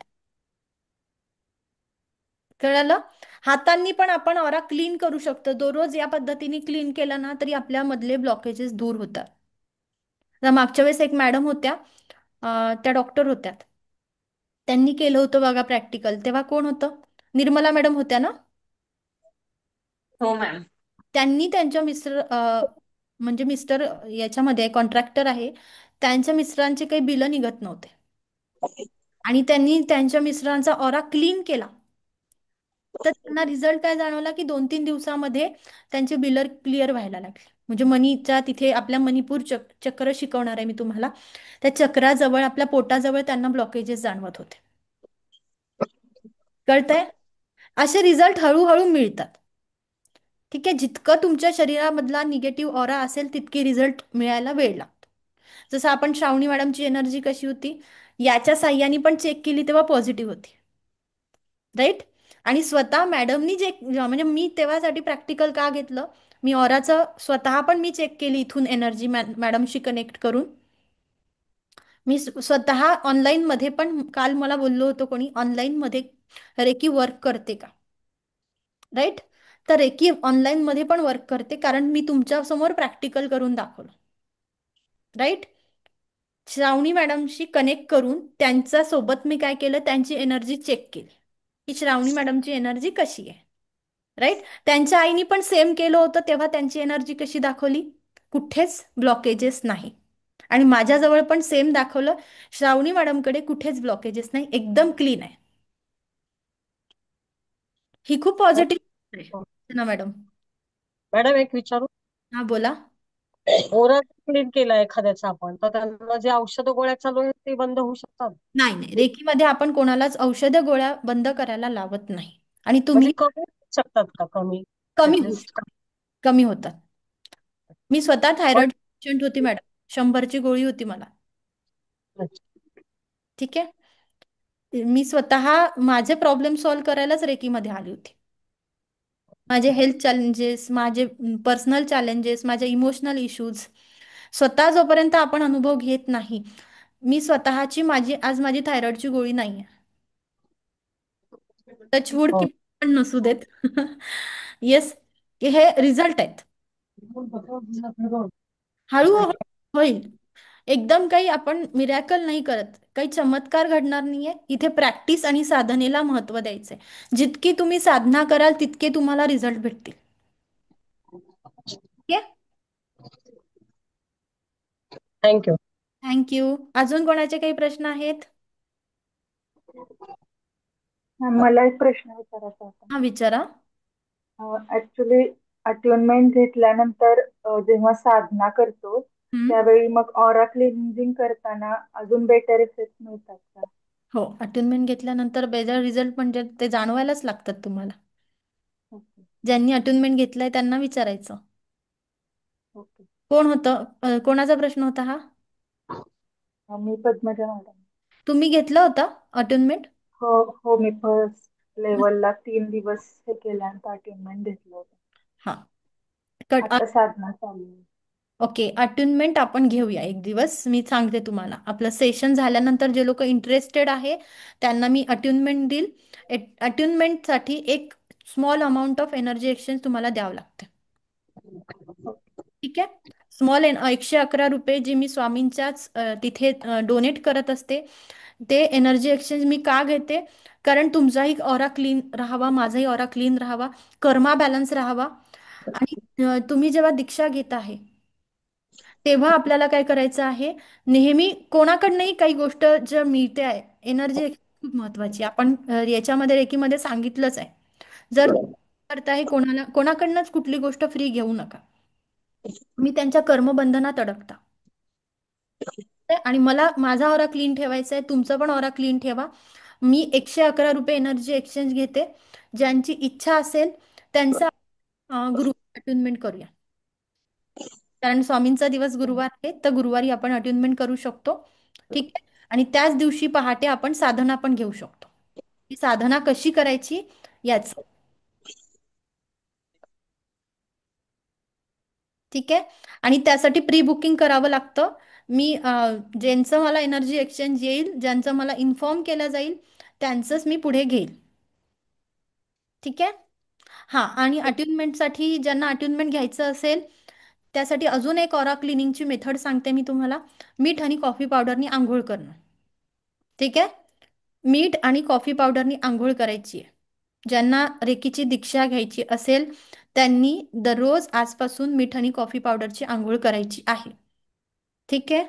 कळालं? हातांनी पण आपण ऑरा क्लीन करू शकतो. दररोज या पद्धतीने क्लीन केलं ना तरी आपल्यामधले ब्लॉकेजेस दूर होतात. आता मागच्या वेळेस एक मॅडम होत्या, त्या डॉक्टर होत्या, त्यांनी केलं होतं बघा प्रॅक्टिकल. तेव्हा कोण होतं? निर्मला मॅडम होत्या ना? हो मॅम. त्यांनी त्यांच्या म्हणजे मिस्टर याच्यामध्ये कॉन्ट्रॅक्टर आहे, त्यांच्या मिस्टरांचे काही बिलं निघत नव्हते आणि त्यांनी त्यांच्या मिस्टरांचा ऑरा क्लीन केला, तर त्यांना रिझल्ट काय जाणवला की 2-3 दिवसामध्ये त्यांचे बिलर क्लिअर व्हायला लागले. म्हणजे मनीच्या तिथे आपल्या मणिपूर चक्र शिकवणार आहे मी तुम्हाला, त्या चक्राजवळ आपल्या पोटाजवळ त्यांना ब्लॉकेजेस जाणवत होते. कळतंय? असे रिझल्ट हळूहळू मिळतात. ठीक आहे, जितकं तुमच्या शरीरामधला निगेटिव्ह ऑरा असेल तितकी रिझल्ट मिळायला वेळ लागतो. जसं आपण श्रावणी मॅडमची एनर्जी कशी होती, याच्या साह्याने पण चेक केली तेव्हा पॉझिटिव्ह होती, राईट? आणि स्वतः मॅडमनी जे म्हणजे मी तेव्हासाठी प्रॅक्टिकल का घेतलं, मी ऑराचं स्वतः पण मी चेक केली इथून एनर्जी मॅडमशी कनेक्ट करून. मी स्वतः ऑनलाईनमध्ये पण, काल मला बोललो होतं कोणी ऑनलाईनमध्ये रेकी वर्क करते का, राईट? तर रेकी ऑनलाईनमध्ये पण वर्क करते, कारण मी तुमच्या समोर प्रॅक्टिकल करून दाखवलं, राईट? श्रावणी मॅडमशी कनेक्ट करून त्यांच्या सोबत मी काय केलं, त्यांची एनर्जी चेक केली की श्रावणी मॅडमची एनर्जी कशी आहे, राईट? त्यांच्या आईनी पण सेम केलं होतं, तेव्हा त्यांची एनर्जी कशी दाखवली, कुठेच ब्लॉकेजेस नाही. आणि माझ्याजवळ पण सेम दाखवलं, श्रावणी मॅडमकडे कुठेच ब्लॉकेजेस नाही, एकदम क्लीन आहे. ही खूप पॉझिटिव्ह आहे ना मॅडम? मॅडम एक विचारू? हा बोला. ओरा क्लीन केला एखाद्याचा आपण, तर त्यांना जे औषध गोळ्या चालू आहेत ते बंद होऊ शकतात? नाही नाही, रेकीमध्ये आपण कोणालाच औषध गोळ्या बंद करायला लावत नाही. आणि म्हणजे तुम्ही कमी होऊ शकतात का? कमी कमी ऍटलिस्ट? होतात, कमी होतात. मी स्वतः थायरॉइड पेशंट होती मॅडम, 100ची गोळी होती मला. ठीक आहे, मी स्वतः माझे प्रॉब्लेम सॉल्व्ह करायलाच रेकीमध्ये आली होती. माझे हेल्थ चॅलेंजेस, माझे पर्सनल चॅलेंजेस, माझे इमोशनल इश्यूज स्वतः जोपर्यंत आपण अनुभव घेत नाही, मी स्वतःची आज माझी थायरॉइडची गोळी नाही आहे, टचवूड की पण नसू देत. येस, हे रिझल्ट आहेत. हळूहळू होईल. एकदम काही आपण मिरॅकल नाही करत, काही चमत्कार घडणार नाहीये इथे. प्रॅक्टिस आणि साधनेला महत्त्व द्यायचंय. जितकी तुम्ही साधना कराल तितके तुम्हाला रिझल्ट भेटतील. थँक्यू. थँक्यू. अजून कोणाचे काही प्रश्न आहेत? मला एक प्रश्न विचारायचा होता. हा विचारा. ऍक्च्युली अट्युनमेंट घेतल्यानंतर जेव्हा साधना करतो त्यावेळी मग ऑरा क्लिन्झिंग करताना अजून बेटर इफेक्ट मिळतात का? हो, अटेनमेंट घेतल्यानंतर बेटर रिझल्ट म्हणजे ते जाणवायलाच लागतात तुम्हाला. ज्यांनी अटुनमेंट घेतलाय त्यांना विचारायचं. ओके. कोण होतं? कोणाचा प्रश्न होता हा? मी पद्मजा मॅडम. तुम्ही घेतलं होतं अटुनमेंट? हो हो, मी फर्स्ट लेवलला 3 दिवस हे केल्यानंतर अटेंडमेंट घेतलं होतं. हा. कट. आता साधना चालू आहे. ओके, अटुनमेंट आपण घेऊया एक दिवस. मी सांगते तुम्हाला, आपलं सेशन झाल्यानंतर जे लोक इंटरेस्टेड आहे त्यांना मी अट्युनमेंट देईल. अट्युनमेंटसाठी एक small amount of energy exchange तुम्हाला द्यावं लागते. ठीक आहे. स्मॉल 111 रुपये जी मी स्वामींच्याच तिथे डोनेट करत असते. ते एनर्जी एक्सचेंज मी का घेते? कारण तुमचाही ऑरा क्लीन राहावा, माझाही ऑरा क्लीन राहावा, कर्मा बॅलन्स राहावा. आणि तुम्ही जेव्हा दीक्षा घेत आहे तेव्हा आपल्याला काय करायचं आहे, नेहमी कोणाकडनंही काही गोष्ट जर मिळते आहे, एनर्जी खूप महत्वाची. आपण याच्यामध्ये रेकीमध्ये सांगितलंच आहे, जर करताय कोणाकडनंच कुठली गोष्ट फ्री घेऊ नका. मी त्यांच्या कर्मबंधनात अडकता. आणि मला माझा ऑरा क्लीन ठेवायचा आहे, तुमचं पण ऑरा क्लीन ठेवा. मी 111 रुपये एनर्जी एक्सचेंज घेते. ज्यांची इच्छा असेल त्यांचा गुरु अटुनमेंट करूया. कारण स्वामींचा दिवस गुरुवार आहे, तर गुरुवारी आपण अट्युनमेंट करू शकतो. ठीक आहे. आणि त्याच दिवशी पहाटे आपण साधना पण घेऊ शकतो. ही साधना कशी करायची याच. ठीक आहे. आणि त्यासाठी प्री बुकिंग करावं लागतं. मी ज्यांचं मला एनर्जी एक्सचेंज येईल, ज्यांचं मला इन्फॉर्म केलं जाईल त्यांचंच मी पुढे घेईल. ठीक आहे. हां, आणि अट्युनमेंटसाठी ज्यांना अट्युनमेंट घ्यायचं असेल त्यासाठी अजून एक ऑरा क्लिनिंगची मेथड सांगते मी तुम्हाला. मीठ आणि कॉफी पावडरनी आंघोळ करणं. ठीक आहे. मीठ आणि कॉफी पावडरनी आंघोळ करायची आहे. ज्यांना रेकीची दीक्षा घ्यायची असेल त्यांनी दररोज आजपासून मीठ आणि कॉफी पावडरची आंघोळ करायची आहे. ठीक आहे.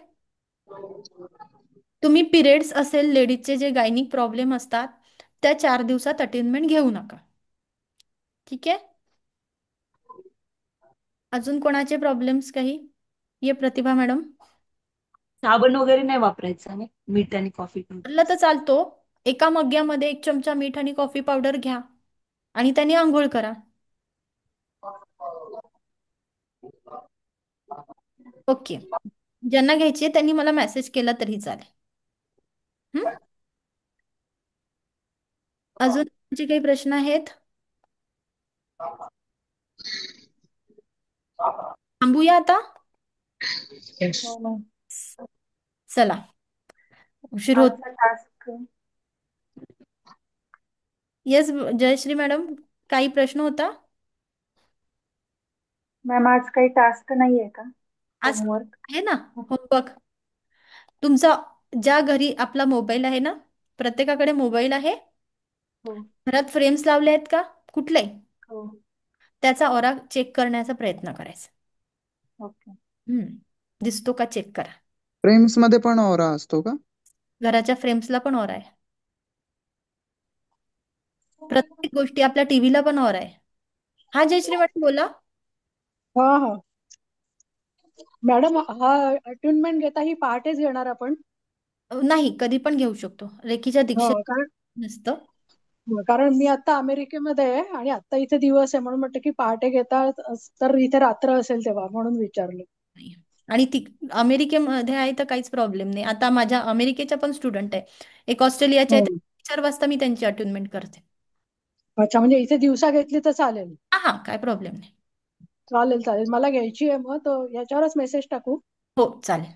तुम्ही पिरियड्स असेल, लेडीजचे जे गायनिक प्रॉब्लेम असतात त्या 4 दिवसात अटेनमेंट घेऊ नका. ठीक आहे. अजून कोणाचे प्रॉब्लेम्स काही? ये प्रतिभा मॅडम. साबण वगैरे नाही वापरायचं आणि मीठ आणि कॉफी पावडर. तर चालतो. एका मग्ग्यामध्ये 1 चमचा मीठ आणि कॉफी पावडर घ्या आणि त्याने आंघोळ करा. ओके. ज्यांना घ्यायची आहे त्यांनी मला मेसेज केला तरी चालेल. अजून तुमचे काही प्रश्न आहेत? थांबूया आता. चला, उशीर होत. आजचा टास्क येस जयश्री मॅडम, काही प्रश्न होता? मॅम आज काही टास्क नाहीये का? आज होमवर्क आहे ना होमवर्क. तुमचा ज्या घरी आपला मोबाईल आहे ना, प्रत्येकाकडे मोबाईल आहे. हो घरात फ्रेम्स लावले आहेत का कुठले? हो. त्याचा ऑरा चेक करण्याचा प्रयत्न करायचा. ओके. दिसतो का चेक करा. फ्रेम्स मध्ये पण ऑरा असतो का? घराच्या फ्रेम्सला पण ऑरा आहे. प्रत्येक गोष्टी आपल्या टीव्हीला पण ऑरा आहे. हा जयश्री मॅडम बोला. हा हा मॅडम, हा अट्युनमेंट घेता ही पहाटेच घेणार आपण? नाही, कधी पण घेऊ शकतो. रेकीच्या हो, दीक्षेत कारण नसतं. कारण मी आता अमेरिकेमध्ये आहे आणि आता इथे दिवस आहे म्हणून म्हटलं की पहाटे घेता तर इथे रात्र असेल तेव्हा, म्हणून विचारलं. आणि ती अमेरिकेमध्ये आहे तर काहीच प्रॉब्लेम नाही. आता माझ्या अमेरिकेच्या पण स्टुडंट आहे, एक ऑस्ट्रेलियाच्या आहे. 4 वाजता मी त्यांची अटेंडमेंट करते. अच्छा, म्हणजे इथे दिवसा घेतली तर चालेल? हा, काय प्रॉब्लेम नाही. चालेल चालेल, मला घ्यायची आहे. मग तो याच्यावरच मेसेज टाकू? हो चालेल.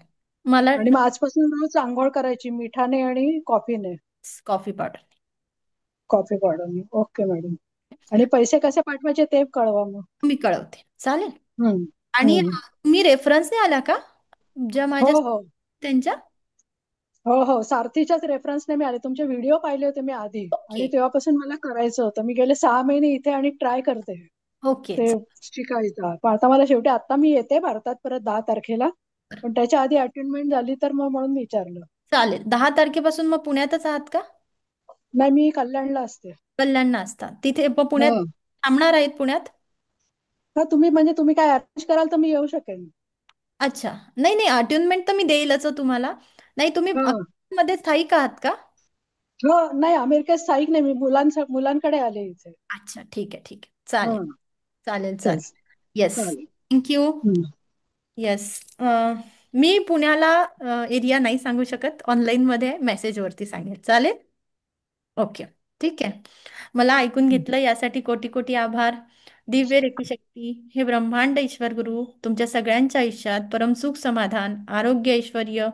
मला आणि मग आजपासून रोज आंघोळ करायची मिठाने आणि कॉफीने? Coffee powder. कॉफी पावडरने. Okay madam. आणि पैसे कसे पाठवायचे ते कळवा मग. मी कळवते. चालेल. हम्म, आणि हम्म. तुम्ही रेफरन्सने आला का ज्या माझ्या हो हो त्यांच्या? हो हो, सारथीच्याच रेफरन्सने मी आले. तुमचे व्हिडिओ पाहिले होते मी आधी आणि तेव्हापासून मला करायचं होतं. मी गेले 6 महिने इथे आणि ट्राय करते ओके. ते शिकायचं. पण आता मला शेवटी आता मी येते भारतात परत 10 तारखेला, पण त्याच्या आधी अटेंडमेंट झाली तर मग म्हणून विचारलं. चालेल. 10 तारखेपासून मग पुण्यातच आहात का? नाही, मी कल्याणला असते. कल्याणला असतात. तिथे पुण्यात थांबणार आहेत पुण्यात? हा, तुम्ही म्हणजे तुम्ही काय अरेंज कराल तर मी येऊ शकेन. अच्छा, नाही नाही, अट्युनमेंट तर मी देईलच तुम्हाला. नाही, तुम्ही मध्ये स्थायिक आहात का? हो, नाही अमेरिकेत स्थायिक नाही, मी मुलांकडे आले इथे. अच्छा, ठीक आहे ठीक आहे, चालेल. चालेल चालेल. येस येस, चालेल. थँक्यू. हम्म. येस. मी पुण्याला एरिया नाही सांगू शकत, ऑनलाईनमध्ये मेसेजवरती सांगेल. चालेल. ओके, ठीक आहे. मला ऐकून घेतलं यासाठी कोटी कोटी आभार. दिव्य रेखी शक्ती हे ब्रह्मांड ईश्वर गुरु तुमच्या सगळ्यांच्या आयुष्यात परमसुख, समाधान, आरोग्य, ऐश्वर्य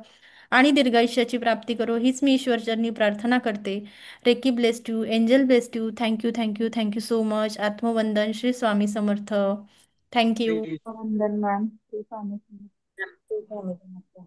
आणि दीर्घायुष्याची प्राप्ती करो, हीच मी ईश्वरचरणी प्रार्थना करते. Reiki blessed you, angel blessed you. Thank you thank you thank you so much. आत्मवंदन. श्री स्वामी समर्थ. थँक्यू. वंदन मॅम. श्री स्वामी समर्थ. श्री स्वामी समर्थ.